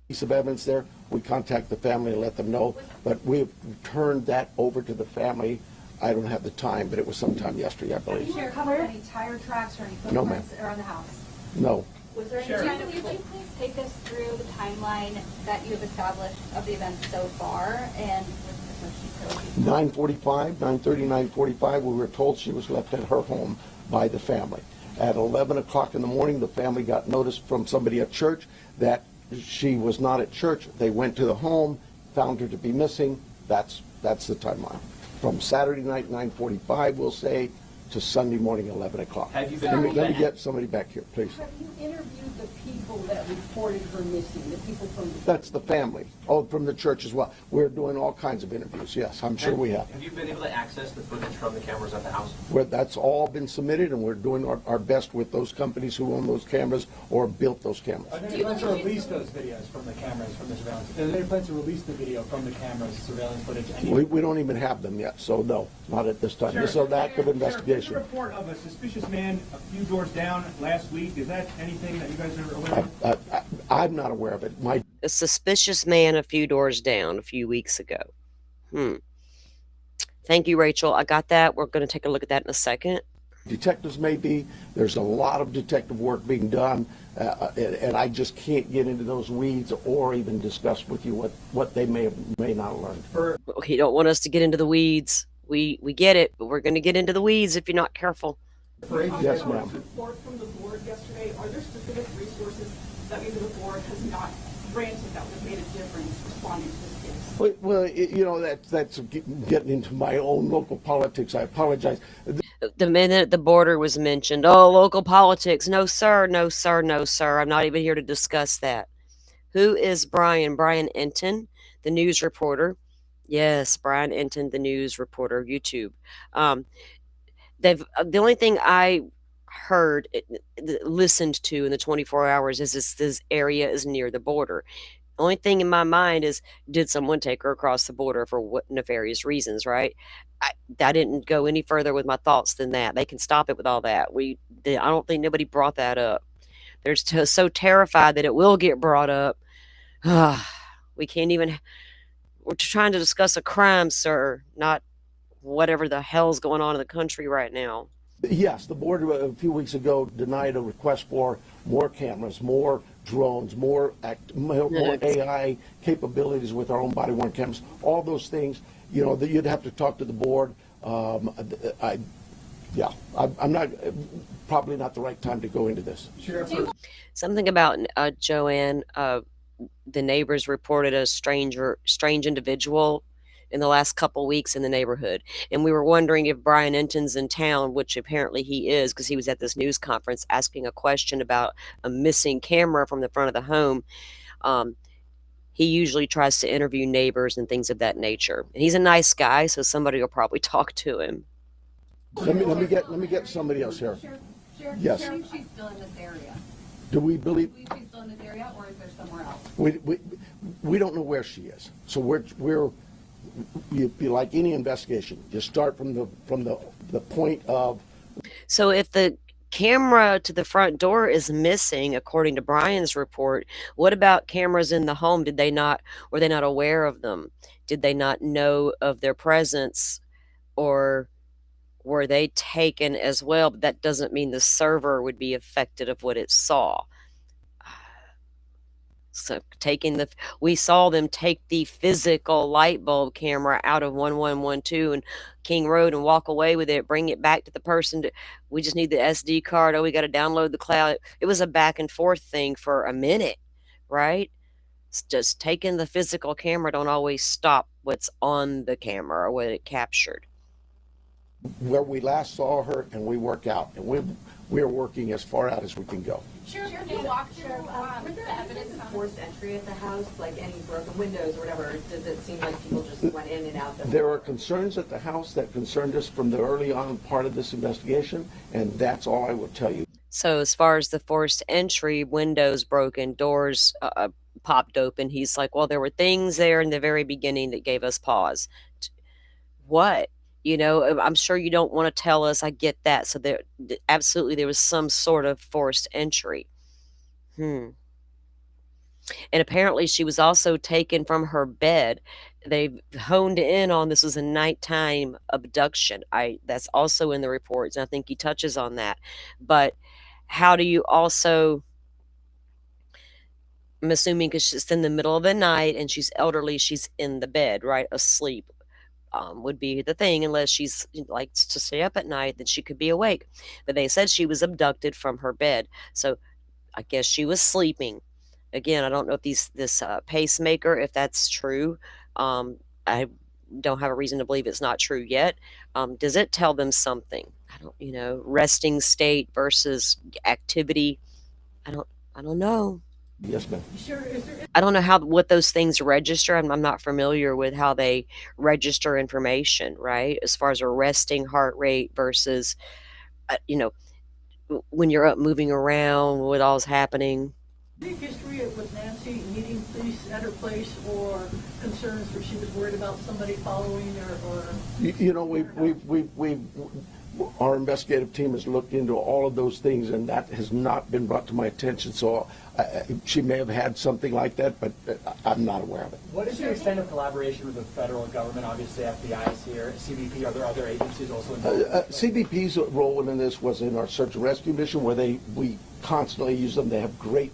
Piece of evidence there. We contact the family and let them know. But we've turned that over to the family. I don't have the time, but it was sometime yesterday, I believe. Have you recovered any tire tracks or any No, ma'am. footprints around the house? No. Was there any Would you please take us through the timeline that you have established of the events so far and with 9:45, 9:30, 9:45, we were told she was left at her home by the family. At 11 o'clock in the morning, the family got notice from somebody at church that she was not at church. They went to the home, found her to be missing. That's the timeline. From Saturday night, 9:45, we'll say, to Sunday morning, 11 o'clock. Have you been Let me get somebody back here, please. Have you interviewed the people that reported her missing, the people from the... That's the family. Oh, from the church as well. We're doing all kinds of interviews, yes, I'm sure we have. Have you been able to access the footage from the cameras at the house? That's all been submitted, and we're doing our best with those companies who own those cameras or built those cameras. Are there any plans to release those videos from the cameras, from the surveillance? Are there any plans to release the video from the cameras, surveillance footage? We don't even have them yet, so no, not at this time. This is an active investigation. There's a report of a suspicious man a few doors down last week. Is that anything that you guys are aware of? I'm not aware of it. A suspicious man a few doors down a few weeks ago. Thank you, Rachel. I got that. We're going to take a look at that in a second. Detectives may be. There's a lot of detective work being done, and I just can't get into those weeds or even discuss with you what they may not have learned. You don't want us to get into the weeds. We get it, but we're going to get into the weeds if you're not careful. Yes, ma'am. Report from the board yesterday. Are there specific resources that maybe the board has not granted that would have made a difference responding to this case? Well, that's getting into my own local politics. I apologize. The minute the border was mentioned, oh, local politics. No, sir. No, sir. No, sir. I'm not even here to discuss that. Who is Brian? Brian Enton, the news reporter. Yes, Brian Enton, the news reporter, YouTube. The only thing I heard, listened to in the 24 hours is this area is near the border. The only thing in my mind is, did someone take her across the border for what nefarious reasons, right? I didn't go any further with my thoughts than that. They can stop it with all that. I don't think nobody brought that up. They're so terrified that it will get brought up. We can't even... We're trying to discuss a crime, sir, not whatever the hell's going on in the country right now. Yes, the board a few weeks ago denied a request for more cameras, more drones, more AI capabilities with our own body-worn cameras. All those things, you'd have to talk to the board. I'm not probably not the right time to go into this. Something about Joanne. The neighbors reported a strange individual in the last couple weeks in the neighborhood. And we were wondering if Brian Enton's in town, which apparently he is, because he was at this news conference asking a question about a missing camera from the front of the home. He usually tries to interview neighbors and things of that nature. And he's a nice guy, so somebody will probably talk to him. Let me get somebody else here. Sheriff, Yes. do you believe she's still in this area? Do we believe? Do you believe she's still in this area, or is there somewhere else? We don't know where she is. So we're like any investigation. You start from the point of. So if the camera to the front door is missing, according to Brian's report, what about cameras in the home? Were they not aware of them? Did they not know of their presence, or were they taken as well? But that doesn't mean the server would be affected of what it saw. So we saw them take the physical light bulb camera out of 1112 and King Road and walk away with it, bring it back to the person. We just need the SD card. Oh, we got to download the cloud. It was a back and forth thing for a minute, right? It's just taking the physical camera don't always stop what's on the camera or what it captured. Where we last saw her, and we work out, and we're working as far out as we can go. Sheriff, can you walk through the evidence of forced entry at the house, like any broken windows or whatever? Does it seem like people just went in and out? There are concerns at the house that concerned us from the early on part of this investigation, and that's all I will tell you. So as far as the forced entry, windows broken, doors popped open, he's like, well, there were things there in the very beginning that gave us pause. What? You know, I'm sure you don't want to tell us. I get that. So absolutely there was some sort of forced entry. And apparently she was also taken from her bed. They've honed in on this was a nighttime abduction. That's also in the reports, and I think he touches on that. But how do you also, I'm assuming because it's in the middle of the night and she's elderly, she's in the bed, right, asleep. Would be the thing, unless she's likes to stay up at night, then she could be awake. But they said she was abducted from her bed, so I guess she was sleeping. Again, I don't know if this pacemaker, if that's true. I don't have a reason to believe it's not true yet. Does it tell them something? I don't, resting state versus activity. I don't know. Yes, ma'am. I don't know what those things register. I'm not familiar with how they register information, right? As far as a resting heart rate versus, when you're up moving around, what all's happening. Any history with Nancy meeting police at her place, or concerns where she was worried about somebody following her, or? Our investigative team has looked into all of those things, and that has not been brought to my attention. So she may have had something like that, but I'm not aware of it. What is your extent of collaboration with the federal government? Obviously, FBI is here, CBP. Are there other agencies also involved? CBP's role in this was in our search and rescue mission, where we constantly use them. They have great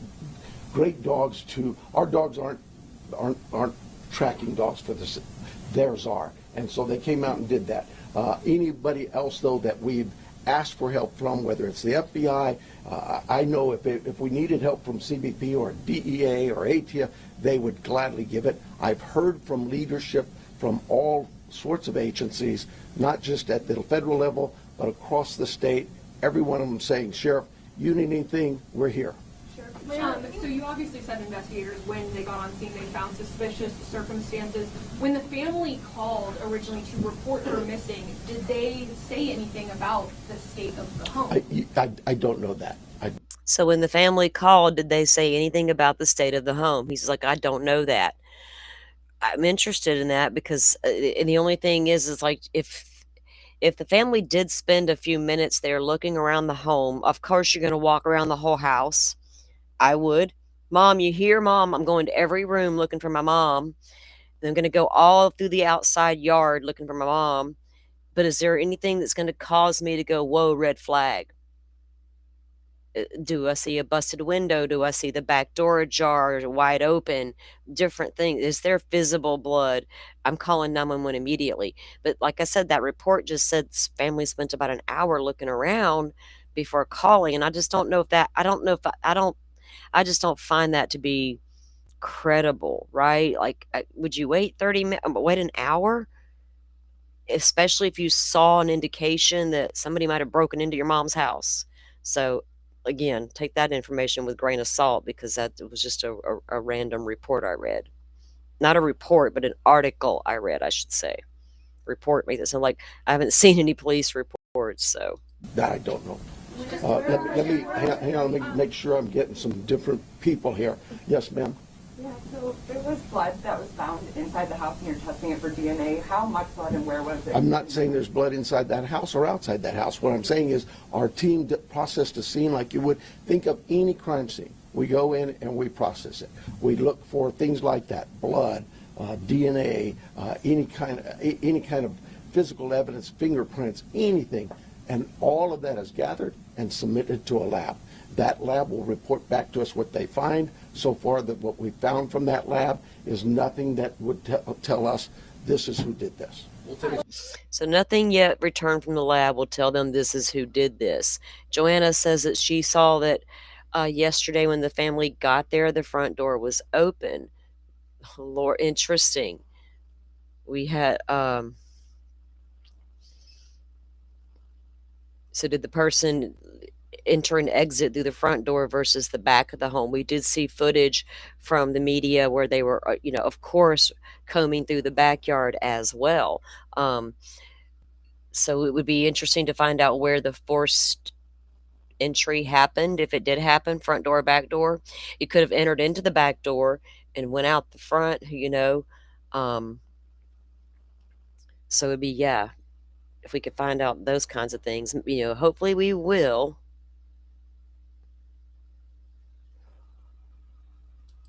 dogs. Our dogs aren't tracking dogs for this. Theirs are, and so they came out and did that. Anybody else, though, that we've asked for help from, whether it's the FBI, I know if we needed help from CBP or DEA or ATF, they would gladly give it. I've heard from leadership from all sorts of agencies, not just at the federal level, but across the state, every one of them saying, Sheriff, you need anything, we're here. So you obviously said investigators, when they got on scene, they found suspicious circumstances. When the family called originally to report her missing, did they say anything about the state of the home? I don't know that. So when the family called, did they say anything about the state of the home? He's like, I don't know that. I'm interested in that because and the only thing is like if the family did spend a few minutes there looking around the home, of course you're going to walk around the whole house. I would. Mom, you hear? Mom, I'm going to every room looking for my mom. And I'm going to go all through the outside yard looking for my mom. But is there anything that's going to cause me to go, whoa, red flag? Do I see a busted window? Do I see the back door ajar, wide open? Different things. Is there visible blood? I'm calling 911 immediately. But like I said, that report just said family spent about an hour looking around before calling. And I just don't know if that, I just don't find that to be credible, right? Like, would you wait 30 minutes, wait an hour? Especially if you saw an indication that somebody might have broken into your mom's house. So, again, take that information with a grain of salt because that was just a random report I read. Not a report, but an article I read, I should say. Report makes it sound like I haven't seen any police reports, so. That I don't know. Let me hang on. Let me make sure I'm getting some different people here. Yes, ma'am. Yeah. So there was blood that was found inside the house, and you're testing it for DNA. How much blood and where was it? I'm not saying there's blood inside that house or outside that house. What I'm saying is our team processed a scene like you would think of any crime scene. We go in and we process it. We look for things like that: blood, DNA, any kind of physical evidence, fingerprints, anything. And all of that is gathered and submitted to a lab. That lab will report back to us what they find. So far, that what we found from that lab is nothing that would tell us this is who did this. So nothing yet returned from the lab will tell them this is who did this. Joanna says that she saw that yesterday when the family got there, the front door was open. Lord, interesting. We had so did the person enter and exit through the front door versus the back of the home? We did see footage from the media where they were, of course, combing through the backyard as well. So it would be interesting to find out where the forced entry happened, if it did happen, front door, back door. You could have entered into the back door and went out the front, so it'd be, yeah, if we could find out those kinds of things, hopefully we will.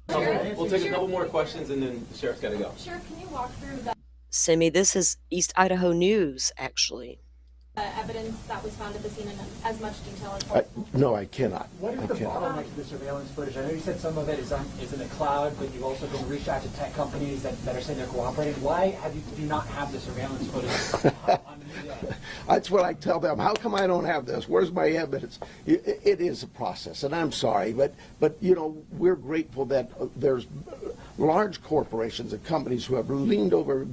We'll take a couple more questions and then the sheriff's got to go. Sheriff, can you walk through the Simi, this is East Idaho News, actually. evidence that was found at the scene in as much detail as possible? No, I cannot. What is the bottleneck to the surveillance footage? I know you said some of it is in the cloud, but you've also been reached out to tech companies that are saying they're cooperating. Why do you not have the surveillance footage on the media? That's what I tell them. How come I don't have this? Where's my evidence? It is a process, and I'm sorry, but we're grateful that there's large corporations and companies who have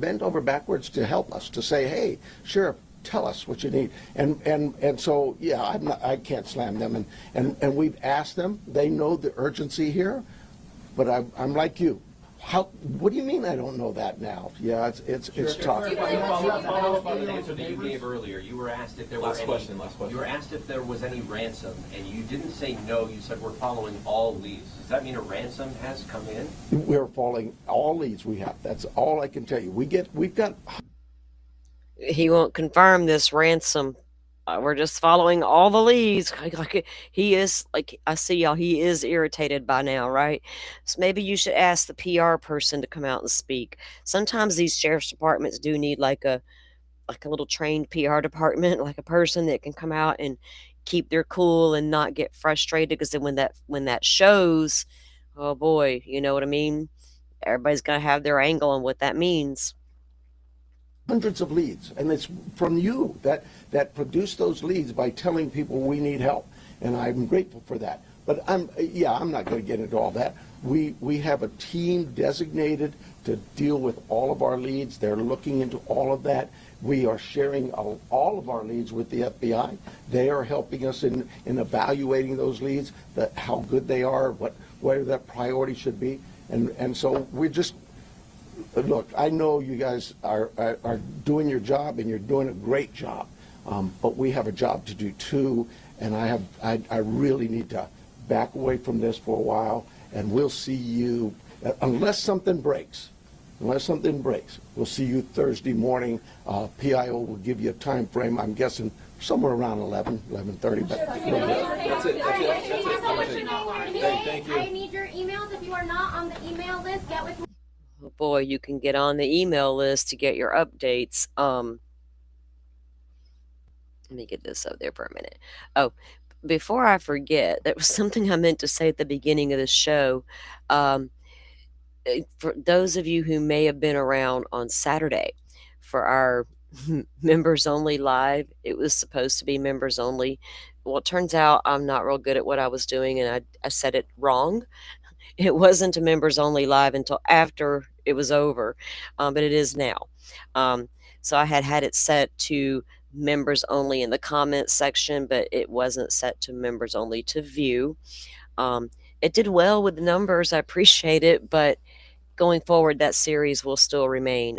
bent over backwards to help us, to say, hey, Sheriff, tell us what you need. And so, yeah, I can't slam them. And we've asked them. They know the urgency here, but I'm like you. What do you mean I don't know that now? Yeah, it's tough. Follow up on the answer that you gave earlier. You were asked if there Last question. You were asked if there was any ransom, and you didn't say no. You said we're following all leads. Does that mean a ransom has come in? We're following all leads we have. That's all I can tell you. We've got. He won't confirm this ransom. We're just following all the leads. Like he is, like I see y'all. He is irritated by now, right? So maybe you should ask the PR person to come out and speak. Sometimes these sheriff's departments do need like a little trained PR department, like a person that can come out and keep their cool and not get frustrated. Because then when that shows, oh boy, you know what I mean. Everybody's gonna have their angle on what that means. Hundreds of leads, and it's from you that produce those leads by telling people we need help, and I'm grateful for that. But I'm not going to get into all that. We have a team designated to deal with all of our leads. They're looking into all of that. We are sharing all of our leads with the FBI. They are helping us in evaluating those leads, how good they are, where that priority should be, and so we're just. Look, I know you guys are doing your job, and you're doing a great job, but we have a job to do too, and I really need to back away from this for a while, and we'll see you, unless something breaks, we'll see you Thursday morning. PIO will give you a time frame, I'm guessing somewhere around 11:30. But That's it. Thank you. I need your emails. If you are not on the email list, get with me. Oh boy, you can get on the email list to get your updates. Let me get this up there for a minute. Oh, before I forget, there was something I meant to say at the beginning of the show. For those of you who may have been around on Saturday for our members only live, it was supposed to be members only. Well, it turns out I'm not real good at what I was doing, and I said it wrong. It wasn't a members only live until after it was over, but it is now. So I had it set to members only in the comments section, but it wasn't set to members only to view. It did well with the numbers. I appreciate it, but going forward, that series will still remain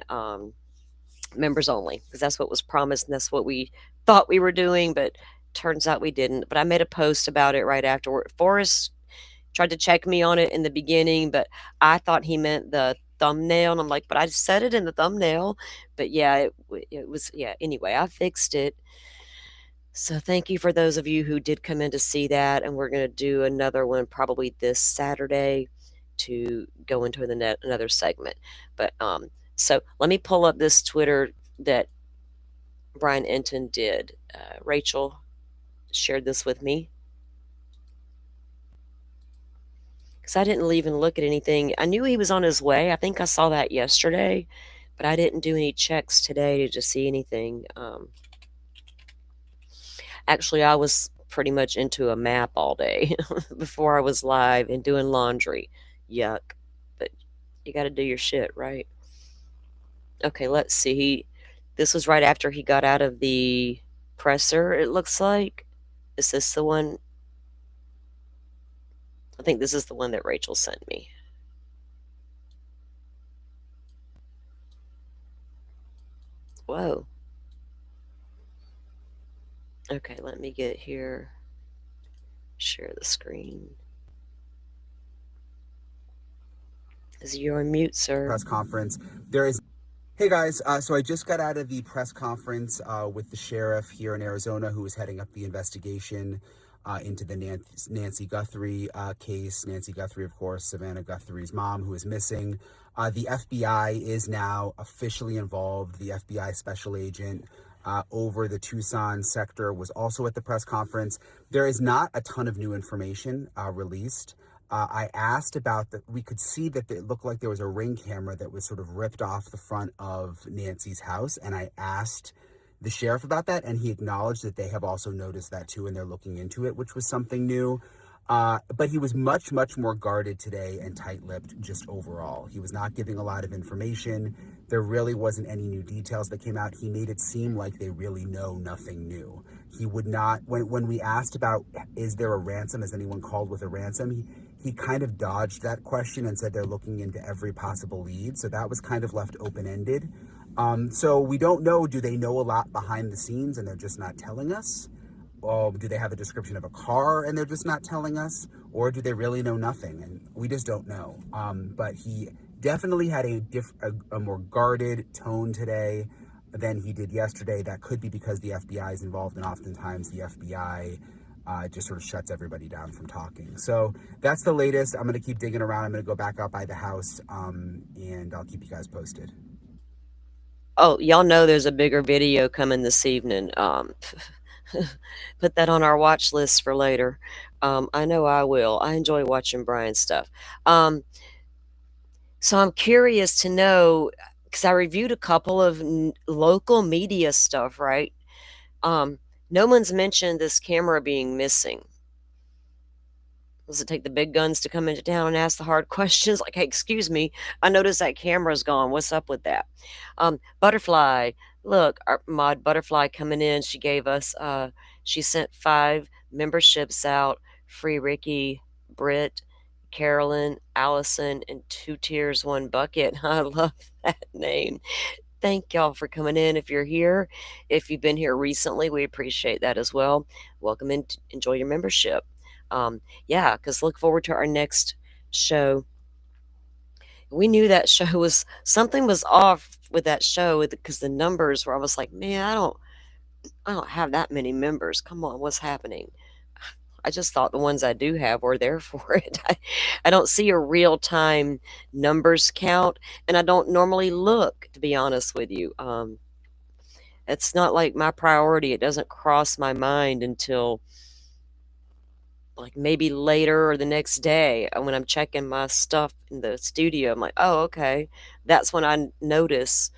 members only, because that's what was promised and that's what we thought we were doing, but turns out we didn't. But I made a post about it right afterward. Forrest tried to check me on it in the beginning, but I thought he meant the thumbnail, and I'm like, but I said it in the thumbnail. But yeah, it was, yeah, anyway, I fixed it. So thank you for those of you who did come in to see that, and we're going to do another one probably this Saturday to go into another segment. But so let me pull up this Twitter that Brian Enton did. Rachel shared this with me because I didn't even look at anything. I knew he was on his way. I think I saw that yesterday, but I didn't do any checks today to see anything. Actually, I was pretty much into a map all day before I was live and doing laundry. Yuck. But you got to do your shit, right? Okay, let's see. This was right after he got out of the presser, it looks like. Is this the one? I think this is the one that Rachel sent me. Whoa. Okay, let me get here. Share the screen. Is you on mute, sir? Press conference. There is. Hey guys, so I just got out of the press conference with the sheriff here in Arizona, who is heading up the investigation into the Nancy Guthrie case. Nancy Guthrie, of course, Savanah Guthrie's mom, who is missing. The FBI is now officially involved. The FBI special agent over the Tucson sector was also at the press conference. There is not a ton of new information released. I asked about that. We could see that it looked like there was a Ring camera that was sort of ripped off the front of Nancy's house. And I asked the sheriff about that, and he acknowledged that they have also noticed that too, and they're looking into it, which was something new. But he was much, much more guarded today and tight-lipped just overall. He was not giving a lot of information. There really wasn't any new details that came out. He made it seem like they really know nothing new. He would not, when we asked about, is there a ransom, has anyone called with a ransom, he kind of dodged that question and said they're looking into every possible lead. So that was kind of left open-ended. So we don't know, do they know a lot behind the scenes and they're just not telling us? Do they have a description of a car and they're just not telling us? Or do they really know nothing? And we just don't know. But he definitely had a more guarded tone today than he did yesterday. That could be because the FBI is involved, and oftentimes the FBI just sort of shuts everybody down from talking. So that's the latest. I'm going to keep digging around. I'm going to go back out by the house, and I'll keep you guys posted. Oh, y'all know there's a bigger video coming this evening. Put that on our watch list for later. I know I will. I enjoy watching Brian's stuff. So I'm curious to know, because I reviewed a couple of local media stuff, right? No one's mentioned this camera being missing. Does it take the big guns to come into town and ask the hard questions? Like, hey, excuse me, I noticed that camera's gone. What's up with that? Butterfly, look, our mod Butterfly coming in. She gave us, she sent 5 memberships out. Free Ricky, Britt, Carolyn, Allison, and 2 tiers, 1 bucket. I love that name. Thank y'all for coming in. If you're here, if you've been here recently, we appreciate that as well. Welcome in. Enjoy your membership. Yeah, because look forward to our next show. We knew that show was something was off with that show because the numbers were almost like, man, I don't have that many members. Come on, what's happening? I just thought the ones I do have were there for it. I don't see a real time numbers count, and I don't normally look, to be honest with you. It's not like my priority. It doesn't cross my mind until like maybe later or the next day when I'm checking my stuff in the studio. I'm like, oh, okay. That's when I notice.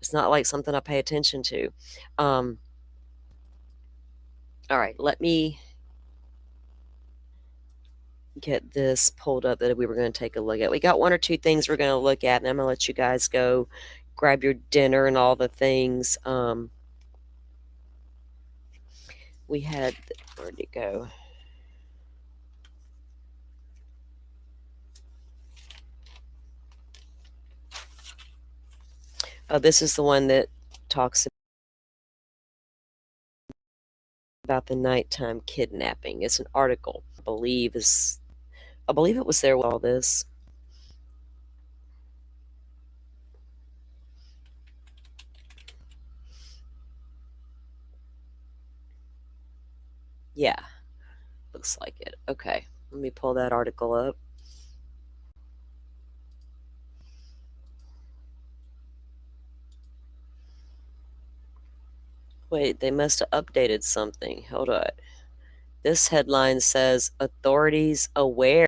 It's not like something I pay attention to. All right, let me get this pulled up that we were going to take a look at. We got 1 or 2 things we're going to look at, and I'm going to let you guys go grab your dinner and all the things. We had, where'd it go? Oh, this is the one that talks about the nighttime kidnapping. It's an article, I believe it was there with all this. Yeah, looks like it. Okay, let me pull that article up. Wait, they must have updated something. Hold on. This headline says authorities aware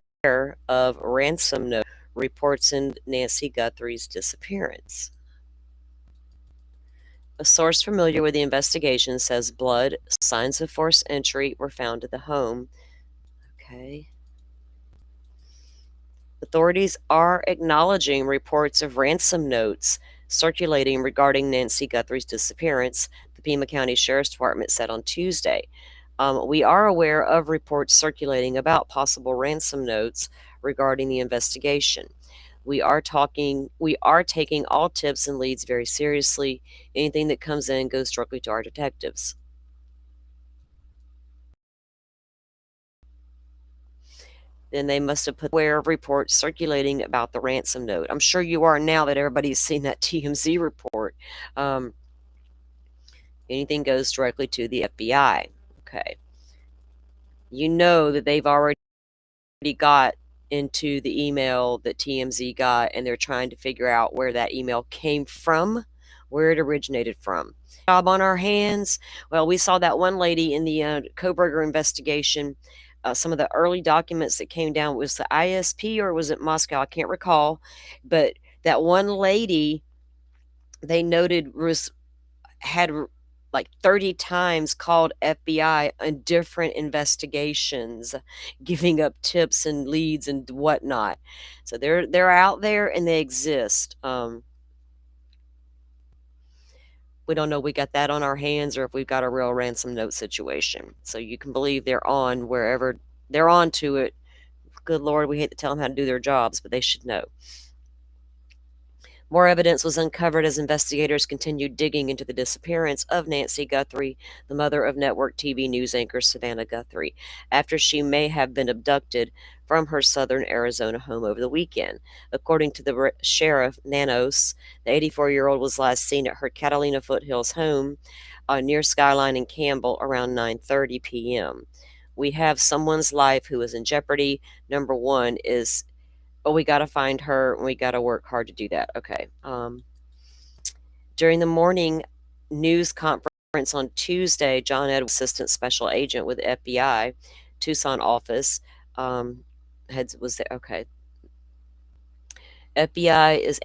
of ransom note reports in Nancy Guthrie's disappearance. A source familiar with the investigation says blood, signs of forced entry were found at the home. Okay. Authorities are acknowledging reports of ransom notes circulating regarding Nancy Guthrie's disappearance, the Pima County Sheriff's Department said on Tuesday. We are aware of reports circulating about possible ransom notes regarding the investigation. We are taking all tips and leads very seriously. Anything that comes in goes directly to our detectives. Then they must have put aware of reports circulating about the ransom note. I'm sure you are now that everybody's seen that TMZ report. Um, Anything goes directly to the FBI. Okay. You know that they've already got into the email that TMZ got, and they're trying to figure out where that email came from, where it originated from. Job on our hands. Well, we saw that one lady in the Koberger investigation. Some of the early documents that came down was the ISP or was it Moscow? I can't recall. But that one lady they noted had like 30 times called FBI on different investigations, giving up tips and leads and whatnot. So they're out there and they exist. We don't know we got that on our hands or if we've got a real ransom note situation. So you can believe they're on wherever they're on to it. Good Lord, we hate to tell them how to do their jobs, but they should know. More evidence was uncovered as investigators continued digging into the disappearance of Nancy Guthrie, the mother of network TV news anchor Savanah Guthrie, after she may have been abducted from her southern Arizona home over the weekend. According to the Sheriff Nanos, the 84-year-old was last seen at her Catalina Foothills home near Skyline and Campbell around 9:30 p.m. We have someone's life who is in jeopardy. Number one is we got to find her and we got to work hard to do that. Okay. During the morning news conference on Tuesday, John Edwards, assistant special agent with the FBI Tucson office, was there. Okay. FBI is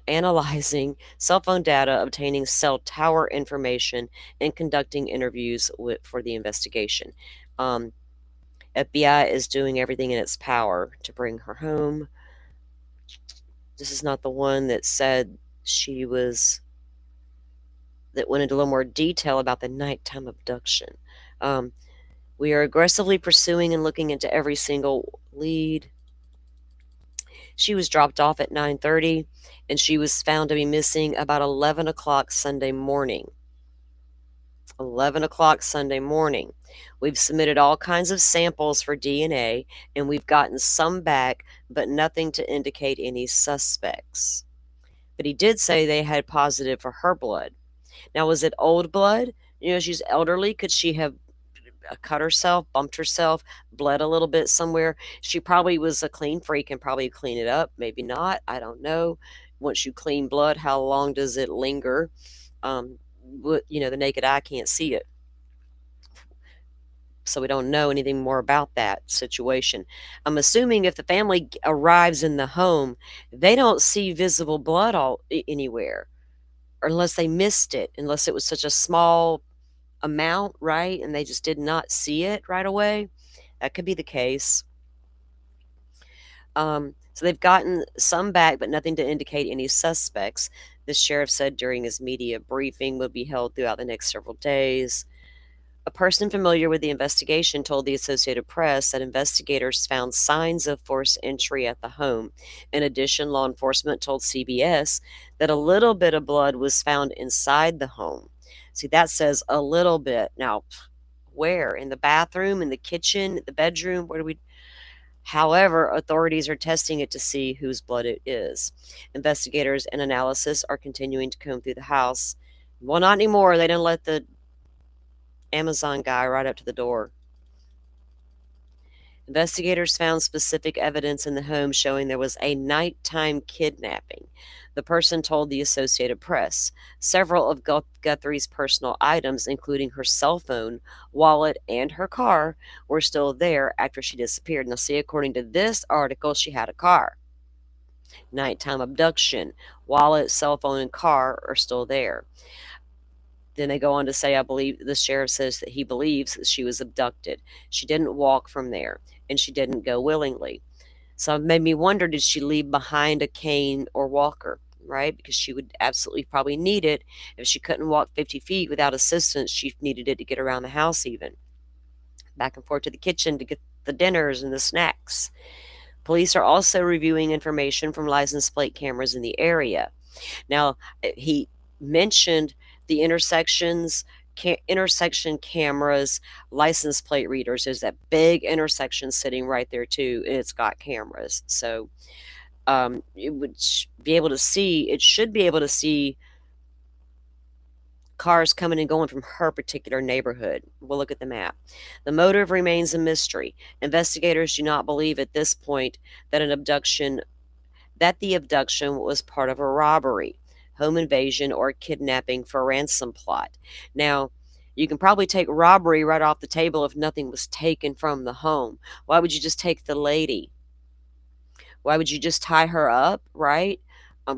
analyzing cell phone data, obtaining cell tower information, and conducting interviews for the investigation. FBI is doing everything in its power to bring her home. This is not the one that said that went into a little more detail about the nighttime abduction. We are aggressively pursuing and looking into every single lead. She was dropped off at 9:30, and she was found to be missing about 11 o'clock Sunday morning. 11 o'clock Sunday morning. We've submitted all kinds of samples for DNA, and we've gotten some back, but nothing to indicate any suspects. But he did say they had positive for her blood. Now, was it old blood? She's elderly. Could she have cut herself, bumped herself, bled a little bit somewhere? She probably was a clean freak and probably clean it up. Maybe not. I don't know. Once you clean blood, how long does it linger? The naked eye can't see it. So we don't know anything more about that situation. I'm assuming if the family arrives in the home, they don't see visible blood anywhere, or unless they missed it, unless it was such a small amount, right? And they just did not see it right away. That could be the case. So they've gotten some back, but nothing to indicate any suspects. The sheriff said during his media briefing will be held throughout the next several days. A person familiar with the investigation told the Associated Press that investigators found signs of forced entry at the home. In addition, law enforcement told CBS that a little bit of blood was found inside the home. See, that says a little bit. Now, where? In the bathroom, in the kitchen, the bedroom? Where do we? However, authorities are testing it to see whose blood it is. Investigators and analysis are continuing to comb through the house. Well, not anymore. They didn't let the Amazon guy right up to the door. Investigators found specific evidence in the home showing there was a nighttime kidnapping. The person told the Associated Press. Several of Guthrie's personal items, including her cell phone, wallet, and her car, were still there after she disappeared. Now, see, according to this article, she had a car. Nighttime abduction, wallet, cell phone, and car are still there. Then they go on to say, I believe the sheriff says that he believes that she was abducted. She didn't walk from there, and she didn't go willingly. So it made me wonder, did she leave behind a cane or walker, right? Because she would absolutely probably need it. If she couldn't walk 50 feet without assistance, she needed it to get around the house even. Back and forth to the kitchen to get the dinners and the snacks. Police are also reviewing information from license plate cameras in the area. Now, he mentioned the intersection cameras, license plate readers. There's that big intersection sitting right there too, and it's got cameras. So it would be able to see. It should be able to see cars coming and going from her particular neighborhood. We'll look at the map. The motive remains a mystery. Investigators do not believe at this point that the abduction was part of a robbery, home invasion, or kidnapping for ransom plot. Now, you can probably take robbery right off the table if nothing was taken from the home. Why would you just take the lady? Why would you just tie her up, right?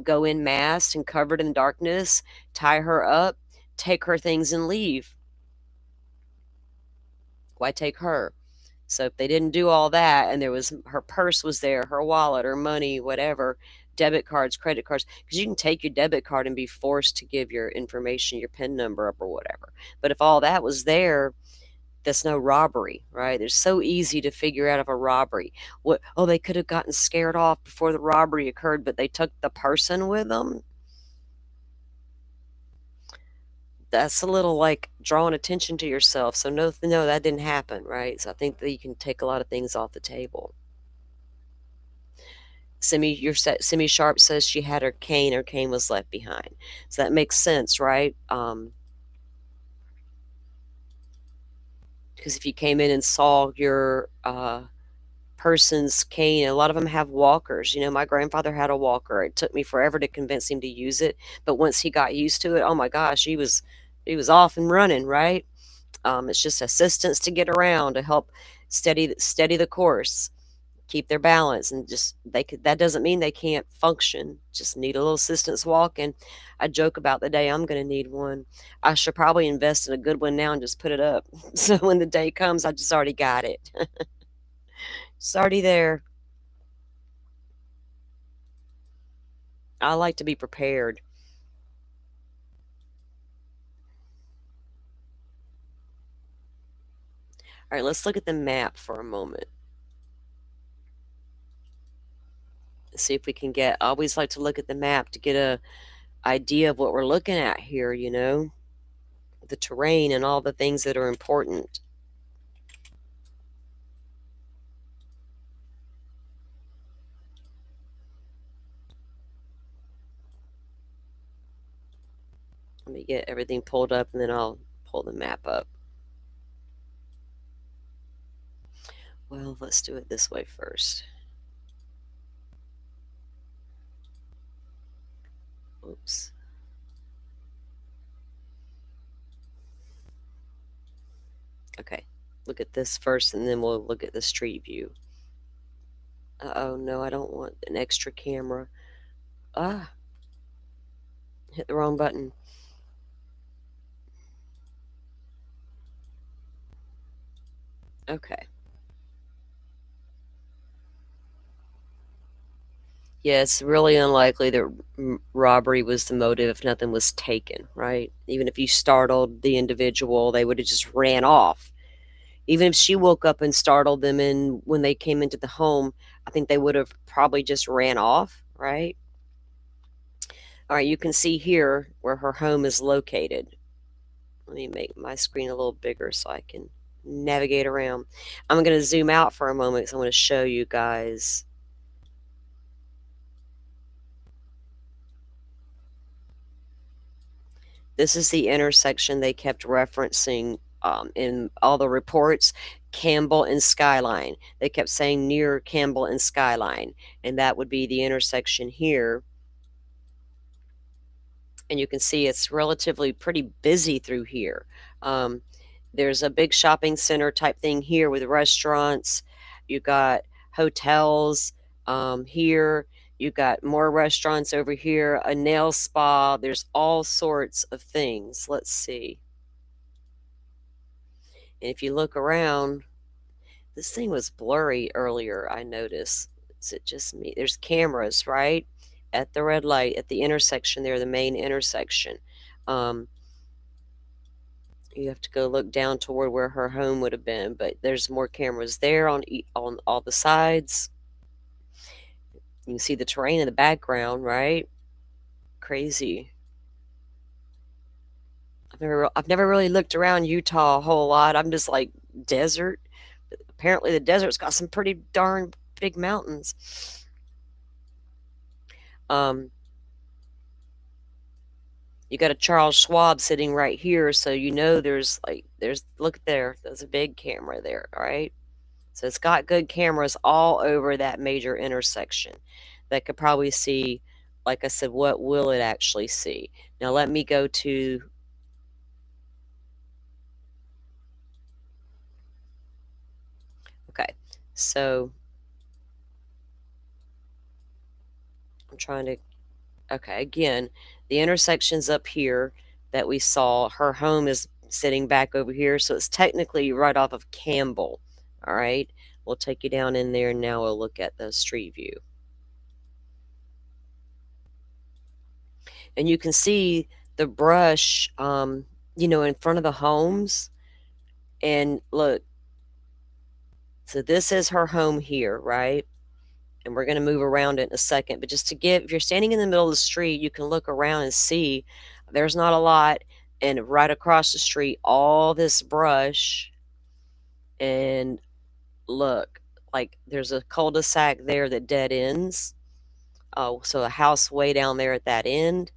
Go in masked and covered in darkness, tie her up, take her things and leave. Why take her? So if they didn't do all that and her purse was there, her wallet, her money, whatever, debit cards, credit cards, because you can take your debit card and be forced to give your information, your PIN number up or whatever. But if all that was there, that's no robbery, right? It's so easy to figure out of a robbery. What? Oh, they could have gotten scared off before the robbery occurred, but they took the person with them. That's a little like drawing attention to yourself. So no, that didn't happen, right? So I think that you can take a lot of things off the table. Semi Sharp says she had her cane. Her cane was left behind. So that makes sense, right? Because if you came in and saw your person's cane, a lot of them have walkers. My grandfather had a walker. It took me forever to convince him to use it, but once he got used to it, oh my gosh, he was off and running, right? It's just assistance to get around to help steady the course, keep their balance, and just that doesn't mean they can't function. Just need a little assistance walking. I joke about the day I'm going to need one. I should probably invest in a good one now and just put it up so when the day comes I just already got it. It's already there. I like to be prepared. All right, let's look at the map for a moment. See if we can get. I always like to look at the map to get a idea of what we're looking at here, the terrain and all the things that are important. Let me get everything pulled up and then I'll pull the map up. Well, let's do it this way first. Oops. Okay, look at this first and then we'll look at the street view. Uh-oh, no, I don't want an extra camera. Ah, hit the wrong button. Okay. Yeah, it's really unlikely that robbery was the motive if nothing was taken, right? Even if you startled the individual, they would have just ran off. Even if she woke up and startled them and when they came into the home, I think they would have probably just ran off, right? All right, you can see here where her home is located. Let me make my screen a little bigger so I can navigate around. I'm going to zoom out for a moment because I want to show you guys. This is the intersection they kept referencing in all the reports. Campbell and Skyline. They kept saying near Campbell and Skyline, and that would be the intersection here. And you can see it's relatively pretty busy through here. There's a big shopping center type thing here with restaurants. You got hotels here. You got more restaurants over here, a nail spa. There's all sorts of things. Let's see. And if you look around, this thing was blurry earlier, I noticed. Is it just me? There's cameras, right? At the red light, at the intersection there, the main intersection. You have to go look down toward where her home would have been, but there's more cameras there on all the sides. You can see the terrain in the background, right? Crazy. I've never really looked around Utah a whole lot. I'm just like desert. Apparently the desert's got some pretty darn big mountains. You got a Charles Schwab sitting right here, so you know there's look there, there's a big camera there, all right? So it's got good cameras all over that major intersection that could probably see, like I said, what will it actually see? Now let me go to okay, so I'm trying to okay, again, the intersection's up here that we saw. Her home is sitting back over here, so it's technically right off of Campbell. All right, we'll take you down in there and now we'll look at the street view. And you can see the brush, in front of the homes. And look, so this is her home here, right? And we're going to move around it in a second. But just to give, if you're standing in the middle of the street, you can look around and see there's not a lot. And right across the street, all this brush. And look, like there's a cul-de-sac there that dead ends. Oh, so a house way down there at that end.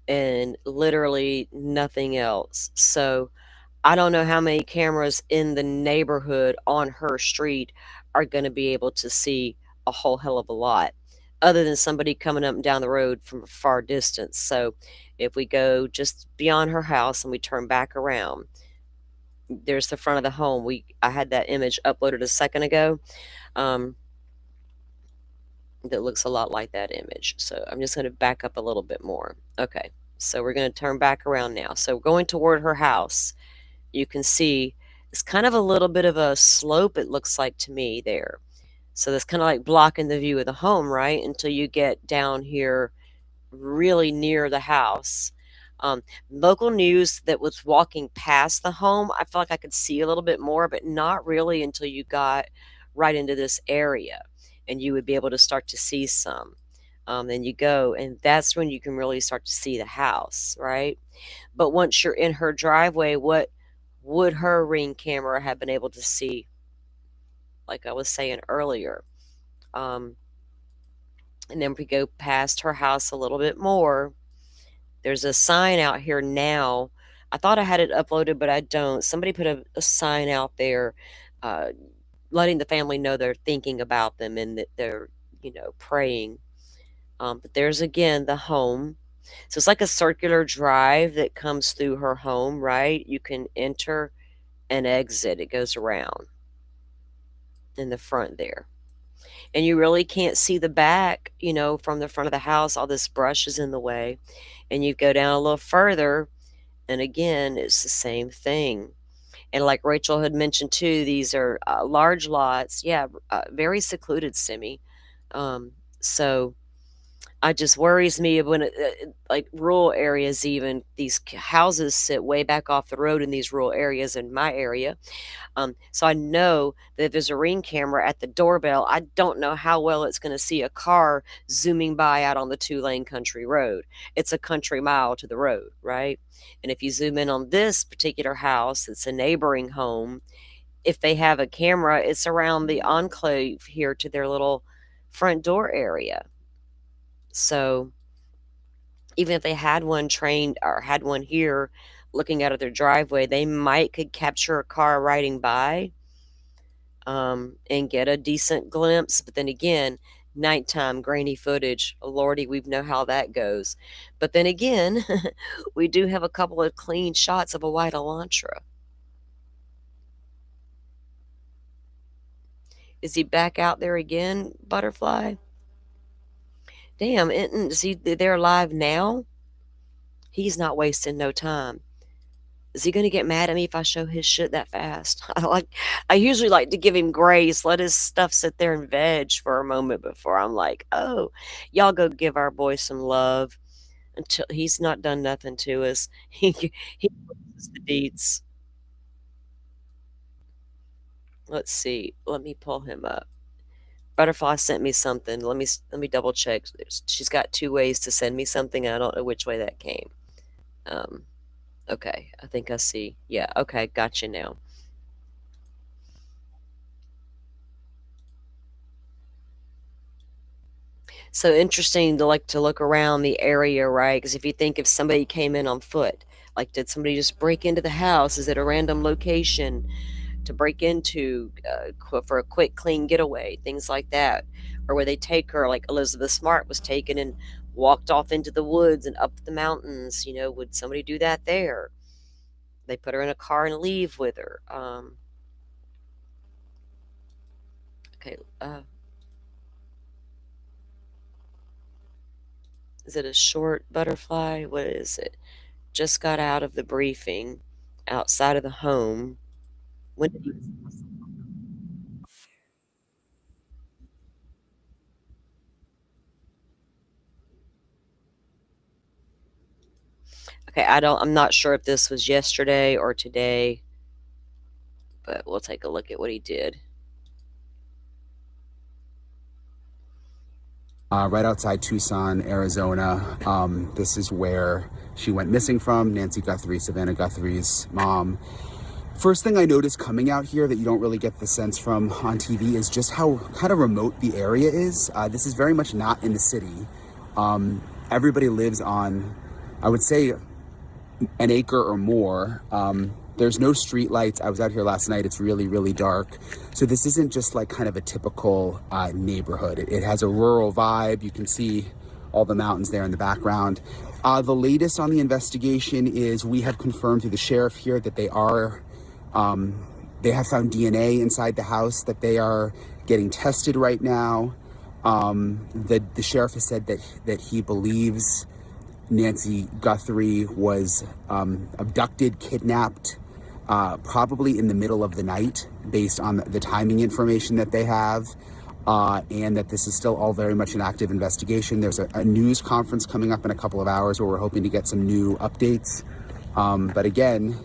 And literally nothing else. So I don't know how many cameras in the neighborhood on her street are going to be able to see a whole hell of a lot, other than somebody coming up and down the road from a far distance. So if we go just beyond her house and we turn back around, there's the front of the home. I had that image uploaded a second ago. That looks a lot like that image. So I'm just going to back up a little bit more. Okay, so we're going to turn back around now. So going toward her house, you can see it's kind of a little bit of a slope, it looks like to me there. So that's kind of like blocking the view of the home, right? Until you get down here really near the house. Local news that was walking past the home, I felt like I could see a little bit more, but not really until you got right into this area. And you would be able to start to see some. Then you go, and that's when you can really start to see the house, right? But once you're in her driveway, what would her Ring camera have been able to see? Like I was saying earlier. And then we go past her house a little bit more. There's a sign out here now. I thought I had it uploaded, but I don't. Somebody put a sign out there letting the family know they're thinking about them and that they're, praying. But there's again the home. So it's like a circular drive that comes through her home, right? You can enter and exit. It goes around in the front there. And you really can't see the back, from the front of the house. All this brush is in the way. And you go down a little further, and again, it's the same thing. And like Rachel had mentioned too, these are large lots. Yeah, very secluded, Simi. So it just worries me when like rural areas, even these houses sit way back off the road in these rural areas in my area. So I know that if there's a Ring camera at the doorbell, I don't know how well it's going to see a car zooming by out on the 2-lane country road. It's a country mile to the road, right? And if you zoom in on this particular house, it's a neighboring home. If they have a camera, it's around the enclave here to their little front door area. So even if they had one trained or had one here looking out of their driveway, they might could capture a car riding by. and get a decent glimpse. But then again, nighttime grainy footage. Lordy, we know how that goes. But then again, we do have a couple of clean shots of a white Elantra. Is he back out there again, Butterfly? Damn, is he there live now? He's not wasting no time. Is he gonna get mad at me if I show his shit that fast? I usually like to give him grace, let his stuff sit there and veg for a moment before I'm like, oh, y'all go give our boy some love until he's not done nothing to us. He knows the deeds. Let's see. Let me pull him up. Butterfly sent me something. Let me double check. She's got two ways to send me something. And I don't know which way that came. Um, okay, I think I see. Yeah, okay, gotcha now. So interesting to look around the area, right? Because if you think if somebody came in on foot, like did somebody just break into the house? Is it a random location to break into for a quick, clean getaway? Things like that, or where they take her, like Elizabeth Smart was taken and walked off into the woods and up the mountains. Would somebody do that there? They put her in a car and leave with her. Okay. Is it a short butterfly? What is it? Just got out of the briefing outside of the home. When did he? Okay, I'm not sure if this was yesterday or today, but we'll take a look at what he did. Right outside Tucson, Arizona. This is where she went missing from, Nancy Guthrie, Savanah Guthrie's mom. First thing I noticed coming out here that you don't really get the sense from on TV is just how kind of remote the area is. This is very much not in the city. Everybody lives on, I would say, an acre or more. There's no street lights. I was out here last night. It's really, really dark. So this isn't just like kind of a typical neighborhood. It has a rural vibe. You can see all the mountains there in the background. The latest on the investigation is we have confirmed through the sheriff here that they have found DNA inside the house that they are getting tested right now. The sheriff has said that he believes Nancy Guthrie was abducted, kidnapped, probably in the middle of the night, based on the timing information that they have, and that this is still all very much an active investigation. There's a news conference coming up in a couple of hours where we're hoping to get some new updates. But again...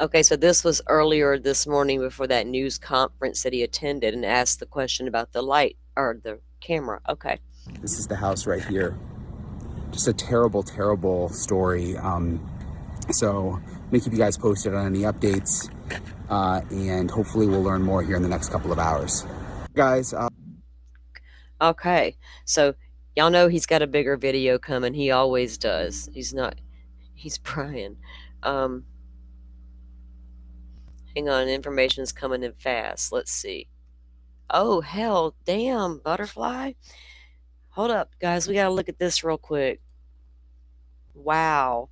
Okay, so this was earlier this morning before that news conference that he attended and asked the question about the light or the camera. Okay. This is the house right here. Just a terrible, terrible story. So I'm gonna keep you guys posted on any updates, and hopefully we'll learn more here in the next couple of hours. Guys. Okay, so y'all know he's got a bigger video coming. He always does. He's Brian. Hang on, information's coming in fast. Let's see. Oh, hell, damn, Butterfly. Hold up, guys. We got to look at this real quick. Wow.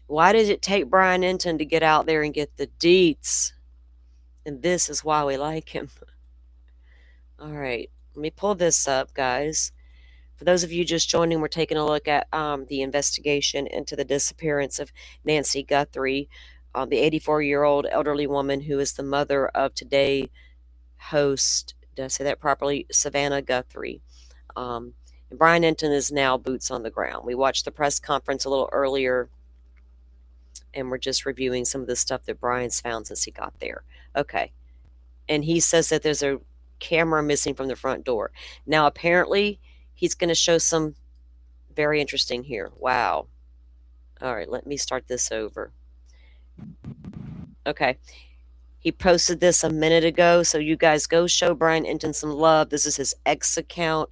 Why did it take Brian Enton to get out there and get the deets? And this is why we like him. All right. Let me pull this up, guys. For those of you just joining, we're taking a look at the investigation into the disappearance of Nancy Guthrie, the 84-year-old elderly woman who is the mother of today host, did I say that properly? Savanah Guthrie. And Brian Enton is now boots on the ground. We watched the press conference a little earlier, and we're just reviewing some of the stuff that Brian's found since he got there. Okay. And he says that there's a camera missing from the front door. Now, apparently, he's going to show some very interesting here. Wow. All right, let me start this over. Okay. He posted this a minute ago, so you guys go show Brian Enton some love. This is his X account.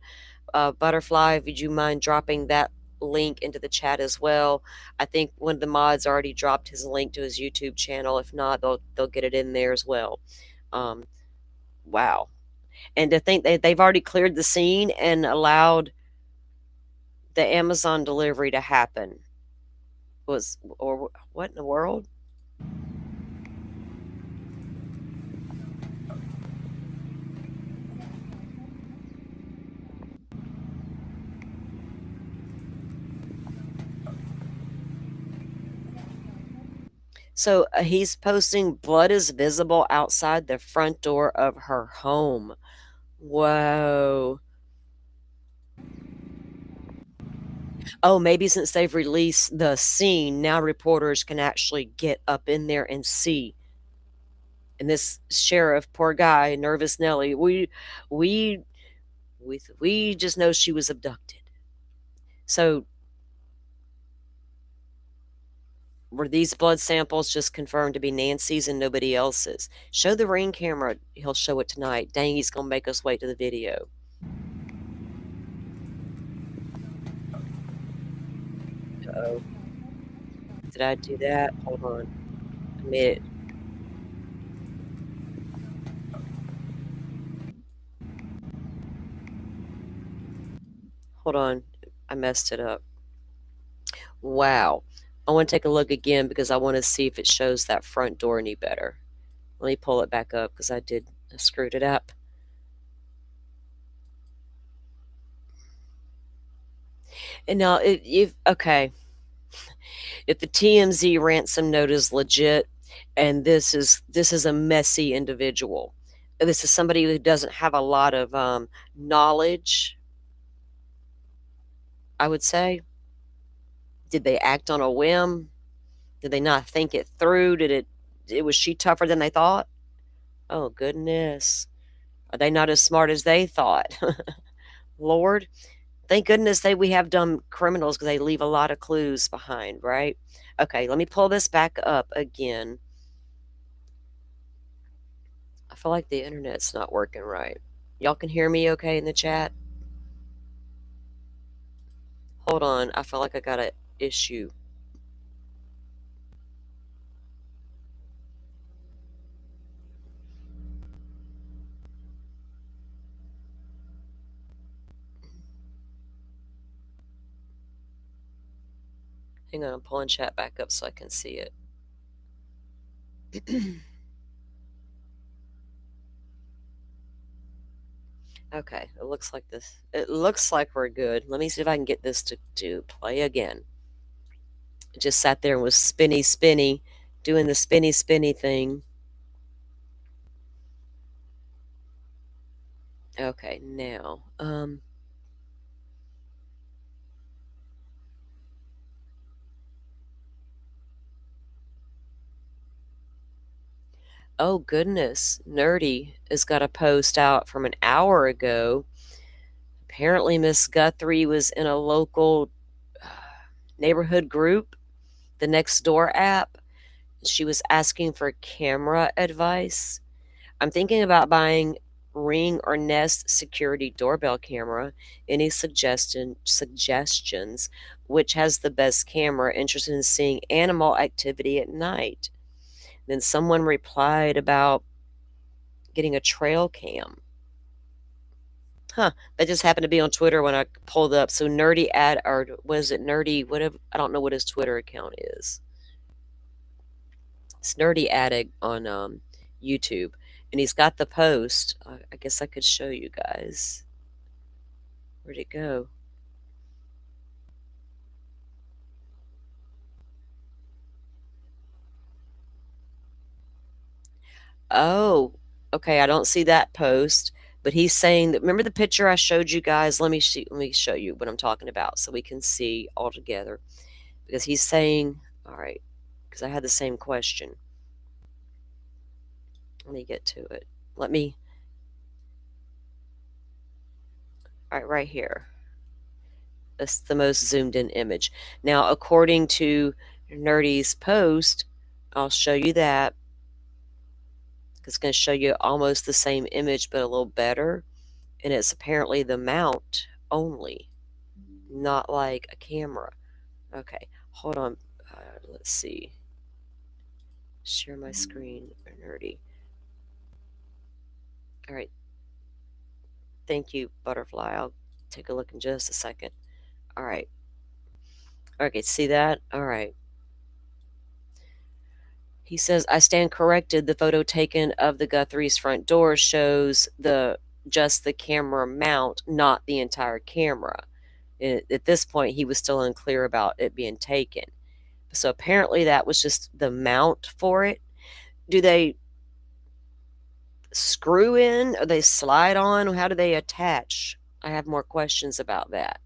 Butterfly, would you mind dropping that link into the chat as well? I think one of the mods already dropped his link to his YouTube channel. If not, they'll get it in there as well. wow. And to think that they've already cleared the scene and allowed the Amazon delivery to happen was, or what in the world? So he's posting blood is visible outside the front door of her home. Whoa. Oh, maybe since they've released the scene, now reporters can actually get up in there and see. And this sheriff, poor guy, nervous Nelly, we we just know she was abducted. So were these blood samples just confirmed to be Nancy's and nobody else's? Show the Ring camera. He'll show it tonight. Dang, he's gonna make us wait to the video. Uh-oh. Did I do that? Hold on. I made it. Hold on. I messed it up. Wow. I want to take a look again because I want to see if it shows that front door any better. Let me pull it back up because I screwed it up. And now, okay, if the TMZ ransom note is legit, and this is a messy individual, this is somebody who doesn't have a lot of knowledge, I would say. Did they act on a whim? Did they not think it through? Was she tougher than they thought? Oh goodness. Are they not as smart as they thought? Lord, thank goodness we have dumb criminals because they leave a lot of clues behind, right? Okay, let me pull this back up again. I feel like the internet's not working right. Y'all can hear me okay in the chat? Hold on, I feel like I got an issue. Hang on, I'm pulling chat back up so I can see it. Okay, it looks like we're good. Let me see if I can get this to play again. It just sat there and was spinny, doing the spinny thing. Okay, now, oh goodness, Nerdy has got a post out from an hour ago. Apparently, Miss Guthrie was in a local neighborhood group, the Nextdoor app. She was asking for camera advice. I'm thinking about buying Ring or Nest security doorbell camera. Any suggestions? Which has the best camera? Interested in seeing animal activity at night. Then someone replied about getting a trail cam. Huh. That just happened to be on Twitter when I pulled up. So Nerdy ad or was it Nerdy? Whatever. I don't know what his Twitter account is. It's Nerdy Addict on YouTube, and he's got the post. I guess I could show you guys. Where'd it go? Oh, okay. I don't see that post, but he's saying that. Remember the picture I showed you guys? Let me see. Let me show you what I'm talking about so we can see all together. Because he's saying, all right, because I had the same question. Let me get to it. Let me. All right, right here. That's the most zoomed in image. Now, according to Nerdy's post, I'll show you that. It's going to show you almost the same image, but a little better. And it's apparently the mount only, not like a camera. Okay, hold on. Let's see. Share my screen, Nerdy. All right. Thank you, Butterfly. I'll take a look in just a second. All right. Okay, see that? All right. He says, I stand corrected. The photo taken of the Guthrie's front door shows just the camera mount, not the entire camera. At this point, he was still unclear about it being taken. So apparently that was just the mount for it. Do they screw in? Or they slide on? How do they attach? I have more questions about that.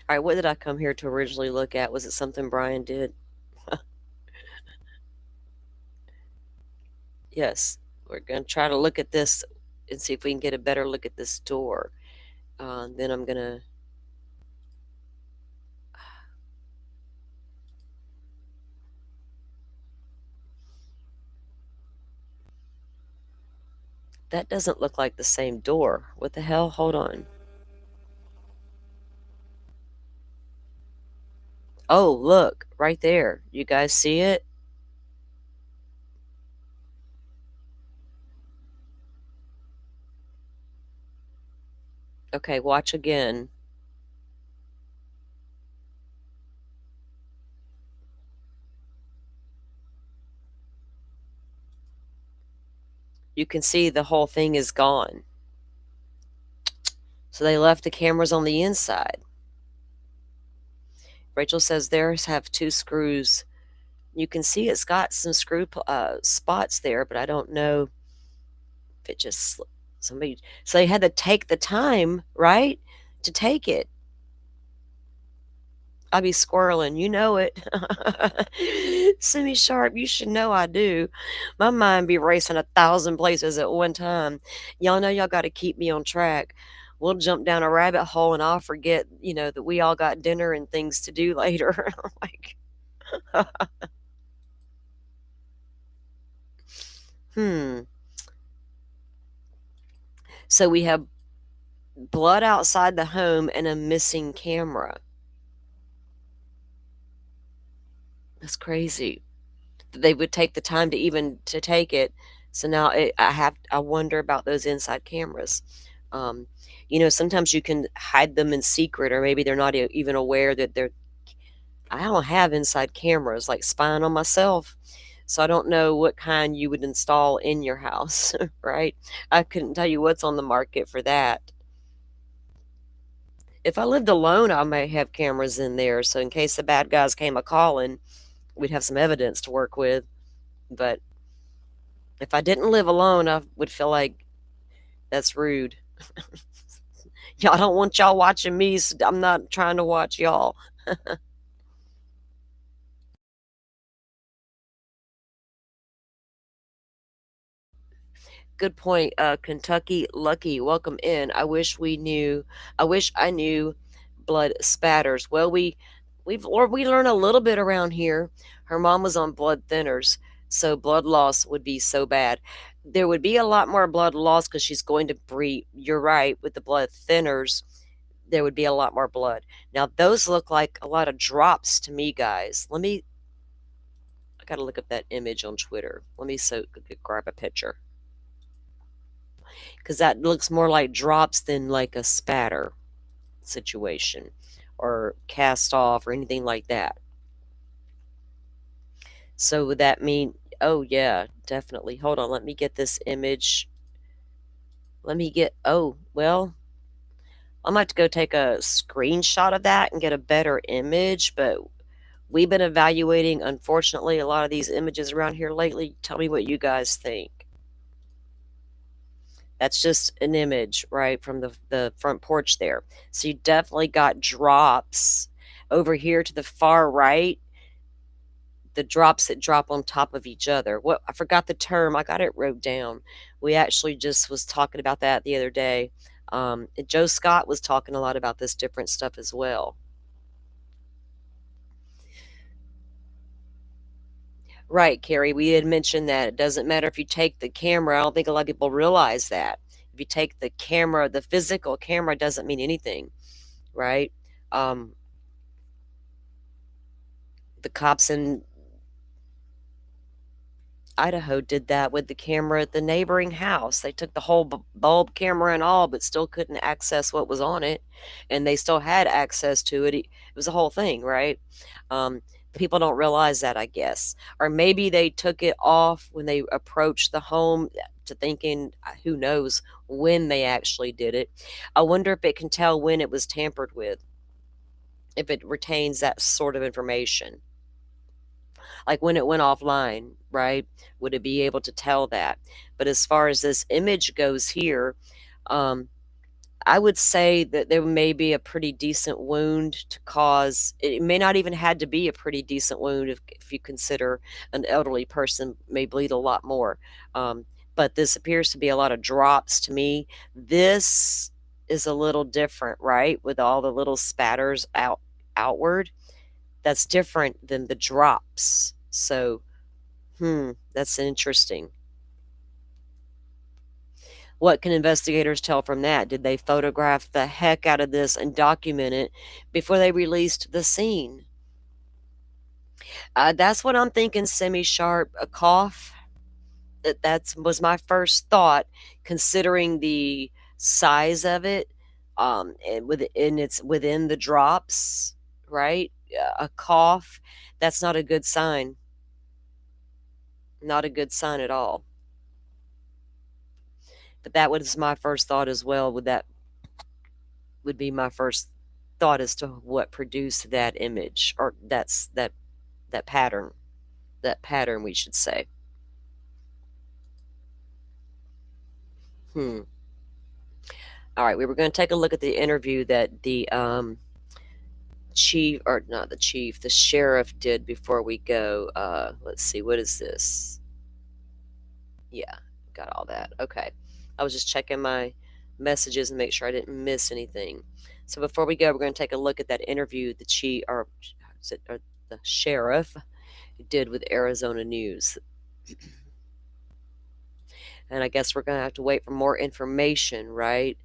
All right, what did I come here to originally look at? Was it something Brian did? Yes, we're going to try to look at this and see if we can get a better look at this door. Then I'm going to... That doesn't look like the same door. What the hell? Hold on. Oh, look, right there. You guys see it? Okay, watch again. You can see the whole thing is gone. So they left the cameras on the inside. Rachel says theirs have 2 screws. You can see it's got some screw spots there, but I don't know if it just somebody. So they had to take the time, right, to take it. I be squirreling, you know it. Semi Sharp, you should know I do. My mind be racing 1,000 places at one time. Y'all know y'all got to keep me on track. We'll jump down a rabbit hole and I'll forget, that we all got dinner and things to do later. Like, So we have blood outside the home and a missing camera. That's crazy. They would take the time to even to take it. So now I wonder about those inside cameras. Sometimes you can hide them in secret, or maybe they're not even aware that they're. I don't have inside cameras, like spying on myself, so I don't know what kind you would install in your house, right? I couldn't tell you what's on the market for that. If I lived alone, I may have cameras in there, so in case the bad guys came a calling, we'd have some evidence to work with. But if I didn't live alone, I would feel like that's rude. Y'all don't want y'all watching me, so I'm not trying to watch y'all. Good point. Kentucky Lucky, welcome in. I wish I knew blood spatters. Well, we learn a little bit around here. Her mom was on blood thinners, so blood loss would be so bad. There would be a lot more blood loss because she's going to breathe. You're right, with the blood thinners, there would be a lot more blood. Now, those look like a lot of drops to me, guys. I got to look up that image on Twitter. Let me grab a picture. Because that looks more like drops than like a spatter situation or cast off or anything like that. So would that mean, oh yeah, definitely. Hold on, let me get this image. Oh, well, I might have to go take a screenshot of that and get a better image, but we've been evaluating, unfortunately, a lot of these images around here lately. Tell me what you guys think. That's just an image, right, from the front porch there. So you definitely got drops. Over here to the far right, the drops that drop on top of each other. What, I forgot the term. I got it wrote down. We actually just was talking about that the other day. Joe Scott was talking a lot about this different stuff as well. Right, Carrie. We had mentioned that it doesn't matter if you take the camera. I don't think a lot of people realize that. If you take the camera, the physical camera doesn't mean anything, right? The cops in Idaho did that with the camera at the neighboring house. They took the whole bulb camera and all, but still couldn't access what was on it, and they still had access to it. It was a whole thing, right? Um, People don't realize that, I guess. Or maybe they took it off when they approached the home to thinking, who knows when they actually did it. I wonder if it can tell when it was tampered with, if it retains that sort of information. Like when it went offline, right? Would it be able to tell that? But as far as this image goes here, um, I would say that there may be a pretty decent wound to cause. It may not even had to be a pretty decent wound if you consider an elderly person may bleed a lot more. But this appears to be a lot of drops to me. This is a little different, right? With all the little spatters outward. That's different than the drops. So, that's interesting. What can investigators tell from that? Did they photograph the heck out of this and document it before they released the scene? That's what I'm thinking, semi-sharp. A cough. That was my first thought, considering the size of it, and it's within the drops, right? A cough. That's not a good sign. Not a good sign at all. But that was my first thought as well. Would be my first thought as to what produced that image, or that pattern. That pattern, we should say. All right, we were going to take a look at the interview that the chief, or not the chief, the sheriff did before we go. Let's see, what is this? Yeah, got all that. Okay. I was just checking my messages and make sure I didn't miss anything. So before we go, we're going to take a look at that interview the chief, or the sheriff did with Arizona News. And I guess we're going to have to wait for more information, right?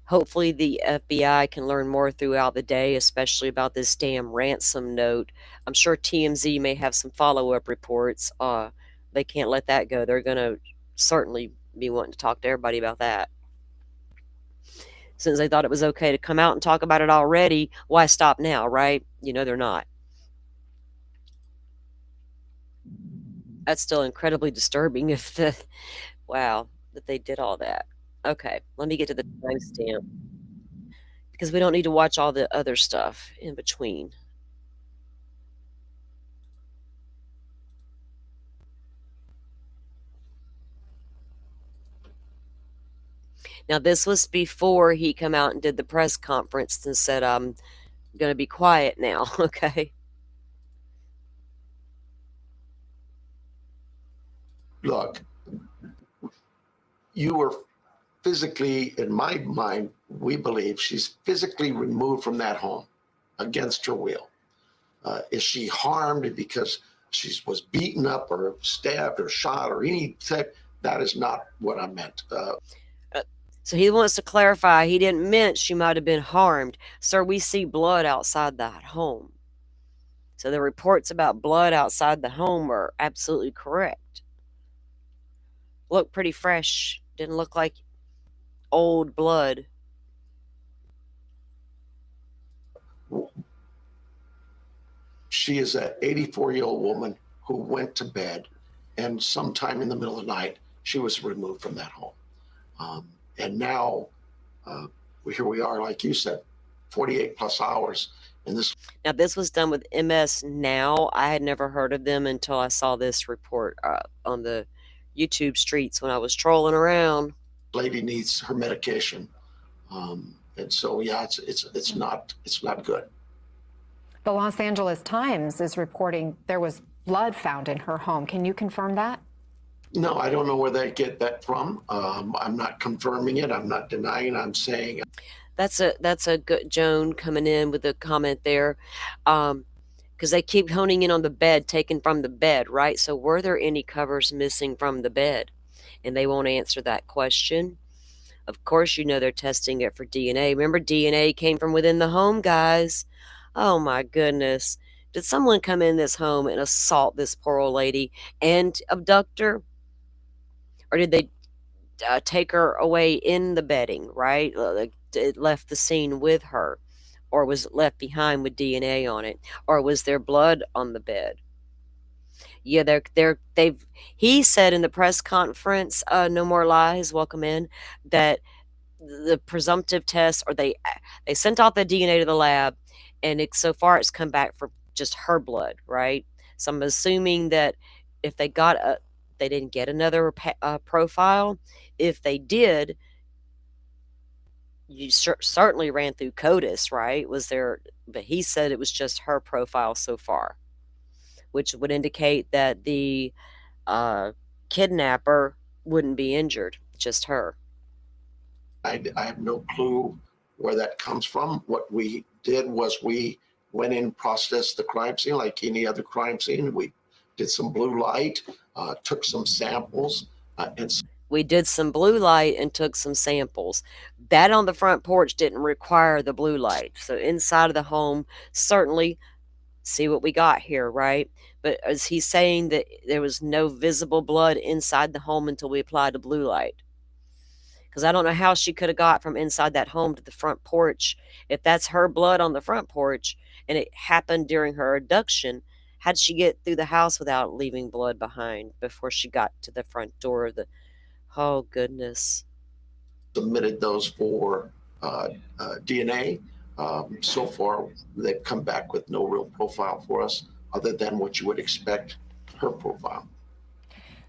Hopefully the FBI can learn more throughout the day, especially about this damn ransom note. I'm sure TMZ may have some follow-up reports. They can't let that go. They're going to certainly be wanting to talk to everybody about that. Since they thought it was okay to come out and talk about it already, why stop now, right? They're not. That's still incredibly disturbing if wow, that they did all that. Okay, let me get to the timestamp, because we don't need to watch all the other stuff in between. Now, this was before he come out and did the press conference and said, I'm going to be quiet now, okay? Look, you were physically, in my mind, we believe she's physically removed from that home against her will. Is she harmed because she was beaten up or stabbed or shot or any type? That is not what I meant. So he wants to clarify he didn't mean she might have been harmed. Sir, we see blood outside that home. So the reports about blood outside the home are absolutely correct. Looked pretty fresh. Didn't look like old blood. She is an 84-year-old woman who went to bed, and sometime in the middle of the night, she was removed from that home. And now, here we are, like you said, 48 plus hours. And Now, this was done with MS Now. I had never heard of them until I saw this report on the YouTube streets when I was trolling around. Lady needs her medication. And so, yeah, it's not good. The Los Angeles Times is reporting there was blood found in her home. Can you confirm that? No, I don't know where they get that from. I'm not confirming it. I'm not denying it. I'm saying. That's a good Joan coming in with a comment there. Because they keep honing in on the bed, taken from the bed, right? So were there any covers missing from the bed? And they won't answer that question. Of course, they're testing it for DNA. Remember, DNA came from within the home, guys. Oh, my goodness. Did someone come in this home and assault this poor old lady and abduct her? Or did they take her away in the bedding, right? Like, it left the scene with her, or was it left behind with DNA on it, or was there blood on the bed? Yeah, they've. He said in the press conference, "No more lies, welcome in," that the presumptive test, or they sent off the DNA to the lab, and so far it's come back for just her blood, right? So I'm assuming that if they didn't get another profile. If they did, you certainly ran through CODIS, right? Was there? But he said it was just her profile so far, which would indicate that the uh, kidnapper wouldn't be injured, just her. I have no clue where that comes from. What we did was we went in, processed the crime scene like any other crime scene. We did some blue light, took some samples, We did some blue light and took some samples. That on the front porch didn't require the blue light. So inside of the home, certainly see what we got here, right? But is he saying that there was no visible blood inside the home until we applied the blue light? Because I don't know how she could have got from inside that home to the front porch. If that's her blood on the front porch and it happened during her abduction, how'd she get through the house without leaving blood behind before she got to the front door of the. Oh, goodness. submitted those for DNA. So far, they've come back with no real profile for us other than what you would expect her profile.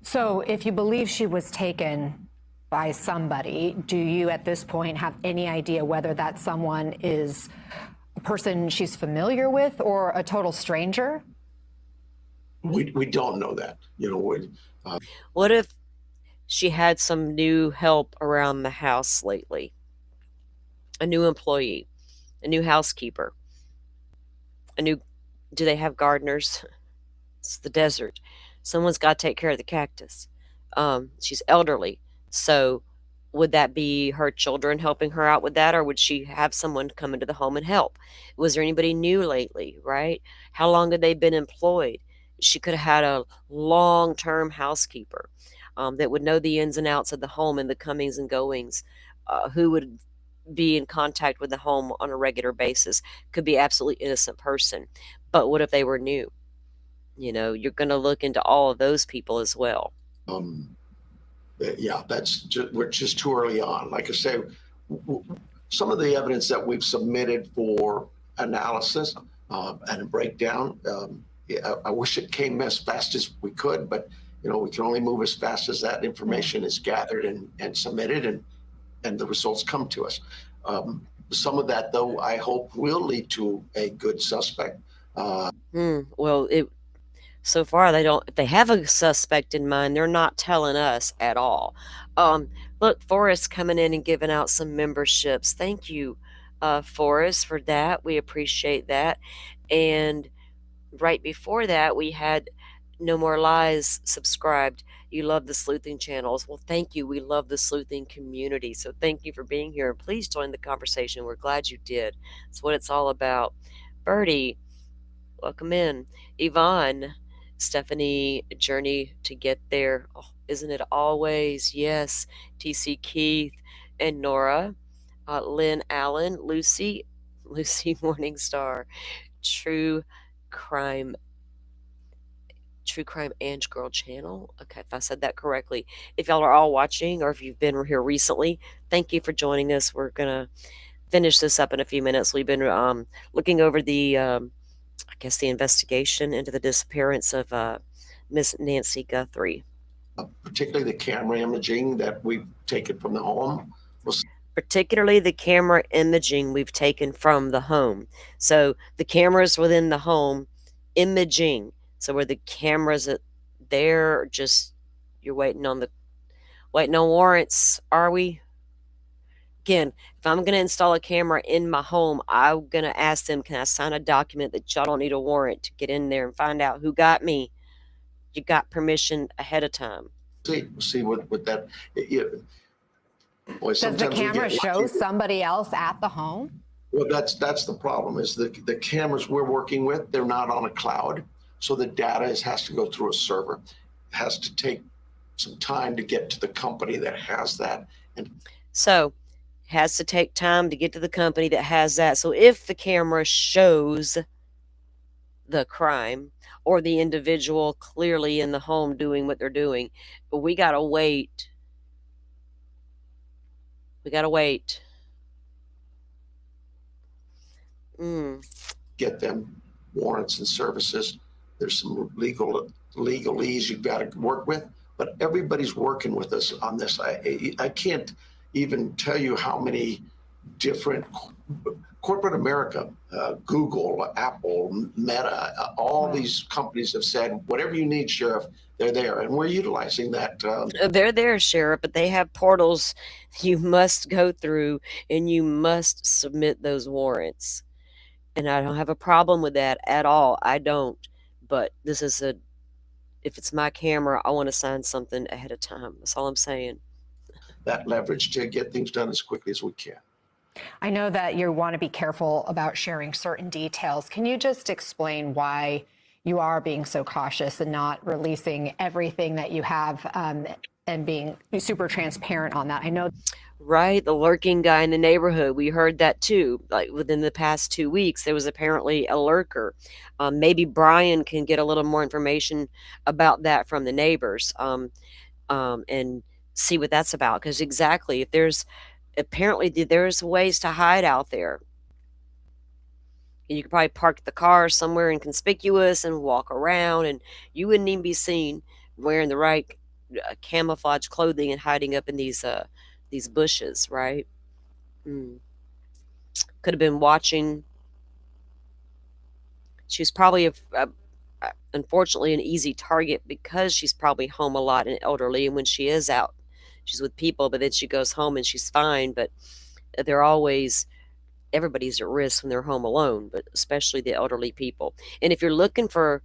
So if you believe she was taken by somebody, do you at this point have any idea whether that someone is a person she's familiar with or a total stranger? We don't know that. What if she had some new help around the house lately? A new employee, a new housekeeper, do they have gardeners? It's the desert. Someone's got to take care of the cactus. She's elderly. So would that be her children helping her out with that, or would she have someone come into the home and help? Was there anybody new lately, right? How long had they been employed? She could have had a long-term housekeeper that would know the ins and outs of the home and the comings and goings, who would be in contact with the home on a regular basis. Could be absolutely innocent person. But what if they were new? You're going to look into all of those people as well. Yeah, we're just too early on. Like I say, some of the evidence that we've submitted for analysis and a breakdown, I wish it came as fast as we could, but we can only move as fast as that information is gathered and submitted, and the results come to us. Some of that, though, I hope will lead to a good suspect. Well, so far if they have a suspect in mind, they're not telling us at all. Look, Forrest coming in and giving out some memberships. Thank you, Forrest, for that. We appreciate that. And right before that, we had No More Lies subscribed. You love the sleuthing channels. Well, thank you. We love the sleuthing community. So thank you for being here. And please join the conversation. We're glad you did. That's what it's all about. Birdie, welcome in. Yvonne, Stephanie, Journey to Get There. Oh, isn't it always? Yes. TC Keith and Nora. Lynn Allen, Lucy Morningstar, True Crime Ange Girl channel. Okay, if I said that correctly. If y'all are all watching or if you've been here recently, thank you for joining us. We're going to finish this up in a few minutes. We've been looking over the, I guess, the investigation into the disappearance of Miss Nancy Guthrie. Particularly the camera imaging that we've taken from the home. Particularly the camera imaging we've taken from the home. So the cameras within the home imaging. So where the cameras there, just you're waiting on warrants, are we? Again, if I'm going to install a camera in my home, I'm going to ask them, can I sign a document that y'all don't need a warrant to get in there and find out who got me? You got permission ahead of time. See what that. Boy, does the camera show somebody else at the home? Well, that's the problem is the cameras we're working with, they're not on a cloud. So the data has to go through a server. It has to take some time to get to the company that has that. And So has to take time to get to the company that has that. So if the camera shows the crime or the individual clearly in the home doing what they're doing, but we got to wait. We got to wait. Get them warrants and services. There's some legalese you've got to work with, but everybody's working with us on this. I can't even tell you how many different corporate America, Google, Apple, Meta, all these companies have said, whatever you need, Sheriff, they're there. And we're utilizing that. They're there, Sheriff, but they have portals you must go through and you must submit those warrants. And I don't have a problem with that at all. I don't. But this is if it's my camera, I want to sign something ahead of time. That's all I'm saying. That leverage to get things done as quickly as we can. I know that you want to be careful about sharing certain details. Can you just explain why you are being so cautious and not releasing everything that you have and being super transparent on that? I know. Right, the lurking guy in the neighborhood. We heard that too. Like within the past 2 weeks, there was apparently a lurker. Maybe Brian can get a little more information about that from the neighbors and see what that's about. Because exactly, if there's ways to hide out there. You could probably park the car somewhere inconspicuous and walk around, and you wouldn't even be seen wearing the right camouflage clothing and hiding up in these bushes, right? Could have been watching. She's probably unfortunately an easy target because she's probably home a lot and elderly, and when she is out, she's with people, but then she goes home and she's fine. But everybody's at risk when they're home alone, but especially the elderly people. And if you're looking for,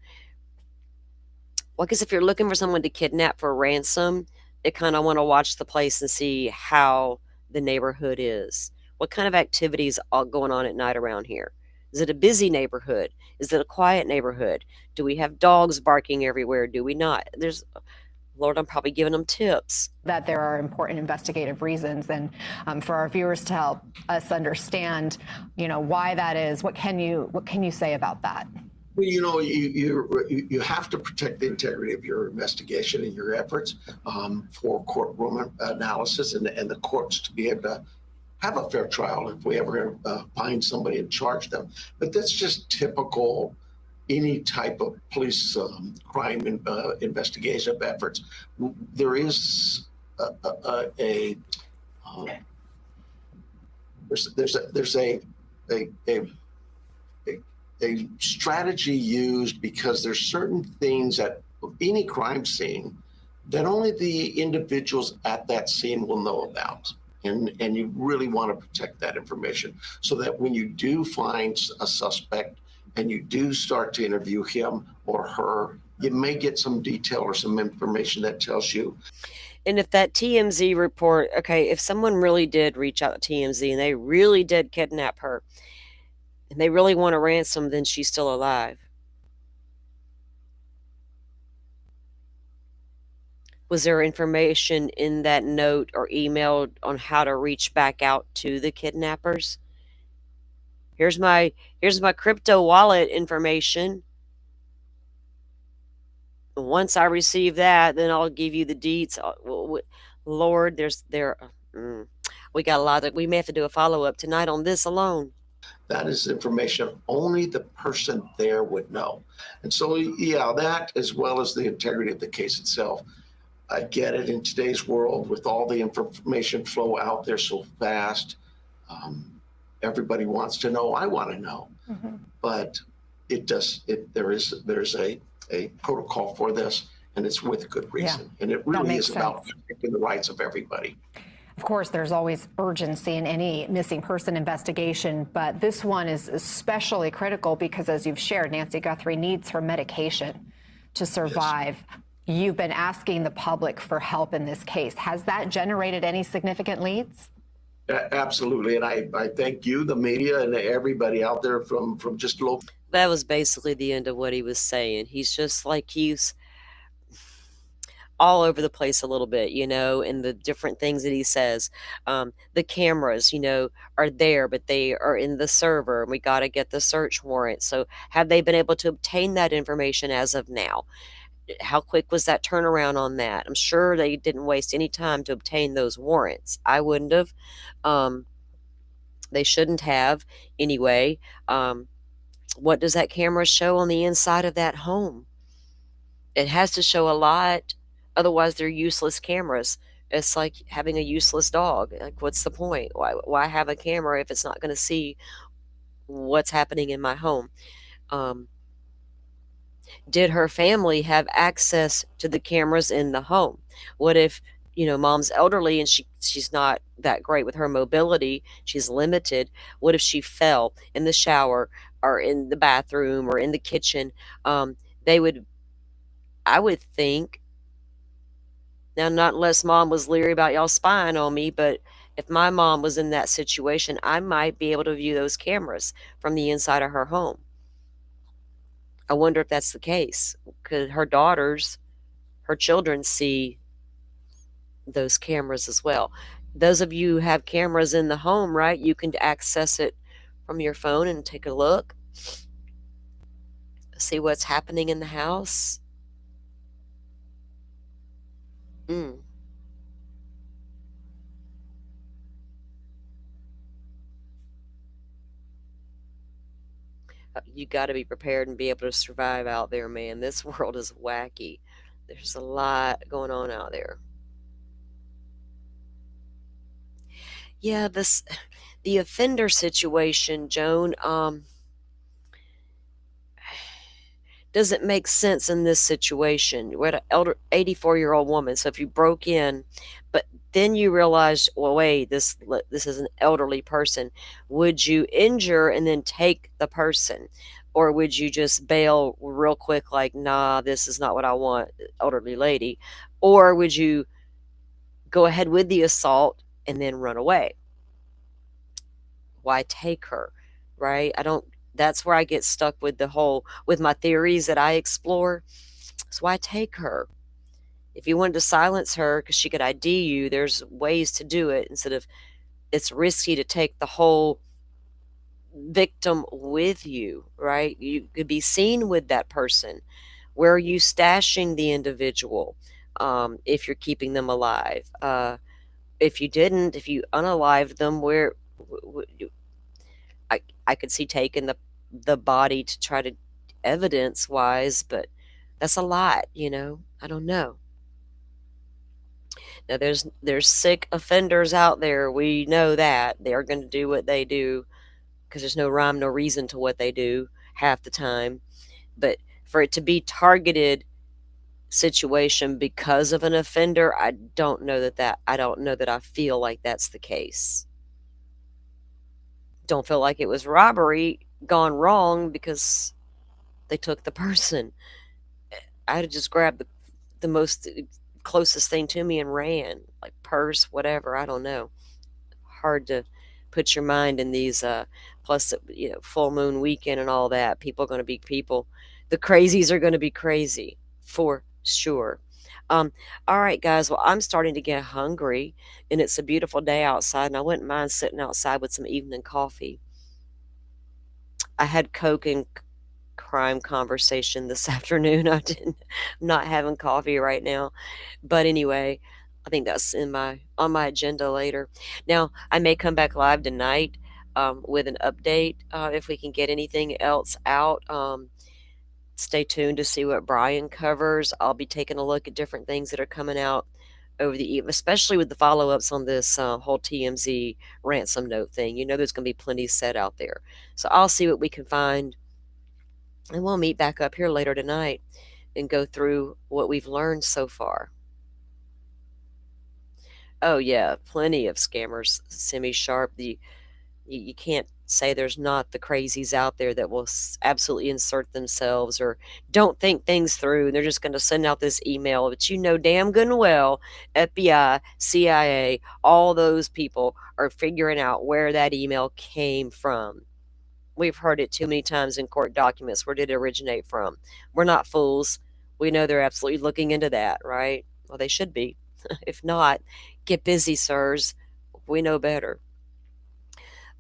well, I guess if you're looking for someone to kidnap for a ransom, you kind of want to watch the place and see how the neighborhood is. What kind of activities are going on at night around here? Is it a busy neighborhood? Is it a quiet neighborhood? Do we have dogs barking everywhere? Do we not? Lord, I'm probably giving them tips. That there are important investigative reasons, and for our viewers to help us understand, why that is. What can you say about that? Well, you have to protect the integrity of your investigation and your efforts for courtroom analysis and the courts to be able to have a fair trial if we ever find somebody and charge them. But that's just typical any type of police crime investigative efforts. There is there's a strategy used because there's certain things at any crime scene that only the individuals at that scene will know about. And you really want to protect that information so that when you do find a suspect and you do start to interview him or her, you may get some detail or some information that tells you. And if that TMZ report, okay, if someone really did reach out to TMZ and they really did kidnap her and they really want a ransom, then she's still alive. Was there information in that note or email on how to reach back out to the kidnappers? Here's my crypto wallet information. Once I receive that, then I'll give you the deets. Lord, we got a lot that we may have to do a follow-up tonight on this alone. That is information only the person there would know. And so, yeah, that as well as the integrity of the case itself. I get it in today's world with all the information flow out there so fast. Everybody wants to know. I want to know, but there's a protocol for this, and it's with good reason. And it really is about protecting the rights of everybody. Of course, there's always urgency in any missing person investigation, but this one is especially critical because, as you've shared, Nancy Guthrie needs her medication to survive. Yes. You've been asking the public for help in this case. Has that generated any significant leads? Absolutely, and I thank you, the media, and everybody out there from just local. That was basically the end of what he was saying. He's just like he's all over the place a little bit, in the different things that he says. The cameras, are there, but they are in the server, and we got to get the search warrant. So, have they been able to obtain that information as of now? How quick was that turnaround on that? I'm sure they didn't waste any time to obtain those warrants. I wouldn't have. Um, they shouldn't have anyway. What does that camera show on the inside of that home? It has to show a lot, otherwise they're useless cameras. It's like having a useless dog. Like, what's the point? Why have a camera if it's not going to see what's happening in my home? Um, did her family have access to the cameras in the home? What if, mom's elderly and she's not that great with her mobility, she's limited. What if she fell in the shower or in the bathroom or in the kitchen? They would, I would think, now, not unless mom was leery about y'all spying on me, but if my mom was in that situation, I might be able to view those cameras from the inside of her home. I wonder if that's the case. Could her children see those cameras as well? Those of you who have cameras in the home, right? You can access it from your phone and take a look, see what's happening in the house. Mm. You got to be prepared and be able to survive out there, man. This world is wacky. There's a lot going on out there. Yeah, the offender situation, Joan, doesn't make sense in this situation. We're at an 84-year-old woman. So if you broke in, but then you realize, well, wait, this is an elderly person. Would you injure and then take the person? Or would you just bail real quick, like, nah, this is not what I want, elderly lady? Or would you go ahead with the assault and then run away? Why take her, right? That's where I get stuck with with my theories that I explore. So why take her? If you wanted to silence her because she could ID you, there's ways to do it instead of, it's risky to take the whole victim with you, right? You could be seen with that person. Where are you stashing the individual, if you're keeping them alive? If you unalived them, where I could see taking the body to try to evidence wise, but that's a lot, I don't know. Now there's sick offenders out there. We know that they're going to do what they do because there's no rhyme, no reason to what they do half the time. But for it to be targeted situation because of an offender, I don't know that I feel like that's the case. Don't feel like it was robbery gone wrong because they took the person. I'd have just grabbed the most closest thing to me and ran, like purse, whatever. I don't know. Hard to put your mind in these. Plus, full moon weekend and all that. People are going to be people. The crazies are going to be crazy for sure. All right, guys. Well, I'm starting to get hungry, and it's a beautiful day outside, and I wouldn't mind sitting outside with some evening coffee. I had Coke and crime conversation this afternoon. I'm not having coffee right now. But anyway, I think that's on my agenda later. Now, I may come back live tonight, with an update, if we can get anything else out. Stay tuned to see what Brian covers. I'll be taking a look at different things that are coming out over the evening, especially with the follow-ups on this whole TMZ ransom note thing. There's going to be plenty said out there. So I'll see what we can find, and we'll meet back up here later tonight and go through what we've learned so far. Oh, yeah, plenty of scammers. Semi Sharp, the You can't say there's not the crazies out there that will absolutely insert themselves or don't think things through. And they're just going to send out this email, but you know damn good and well, FBI, CIA, all those people are figuring out where that email came from. We've heard it too many times in court documents. Where did it originate from? We're not fools. We know they're absolutely looking into that, right? Well, they should be. If not, get busy, sirs. We know better.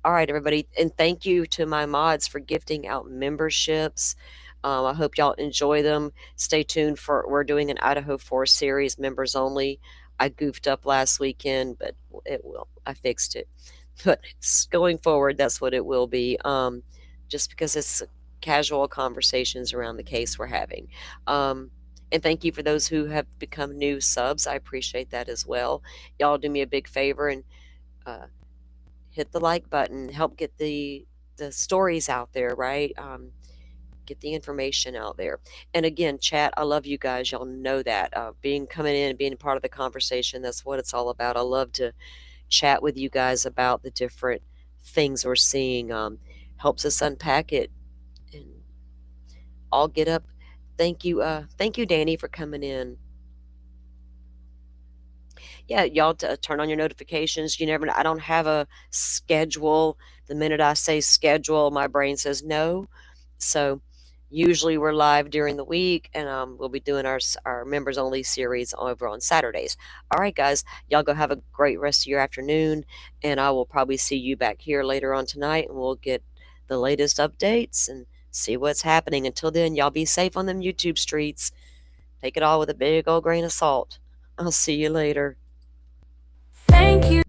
All right, everybody. And thank you to my mods for gifting out memberships. I hope y'all enjoy them. Stay tuned for we're doing an Idaho 4 series, members only. I goofed up last weekend, but it will. I fixed it. But going forward, that's what it will be. Just because it's casual conversations around the case we're having. And thank you for those who have become new subs. I appreciate that as well. Y'all do me a big favor and hit the like button, help get the stories out there, right? Get the information out there. And again, chat, I love you guys. Y'all know that. Coming in and being part of the conversation, that's what it's all about. I love to chat with you guys about the different things we're seeing. Helps us unpack it and all get up. Thank you, Danny, for coming in. Yeah, y'all turn on your notifications. You never know. I don't have a schedule. The minute I say schedule, my brain says no. So usually we're live during the week, and we'll be doing our members only series over on Saturdays. All right, guys, y'all go have a great rest of your afternoon, and I will probably see you back here later on tonight, and we'll get the latest updates and see what's happening. Until then, y'all be safe on them YouTube streets. Take it all with a big old grain of salt. I'll see you later. Thank you.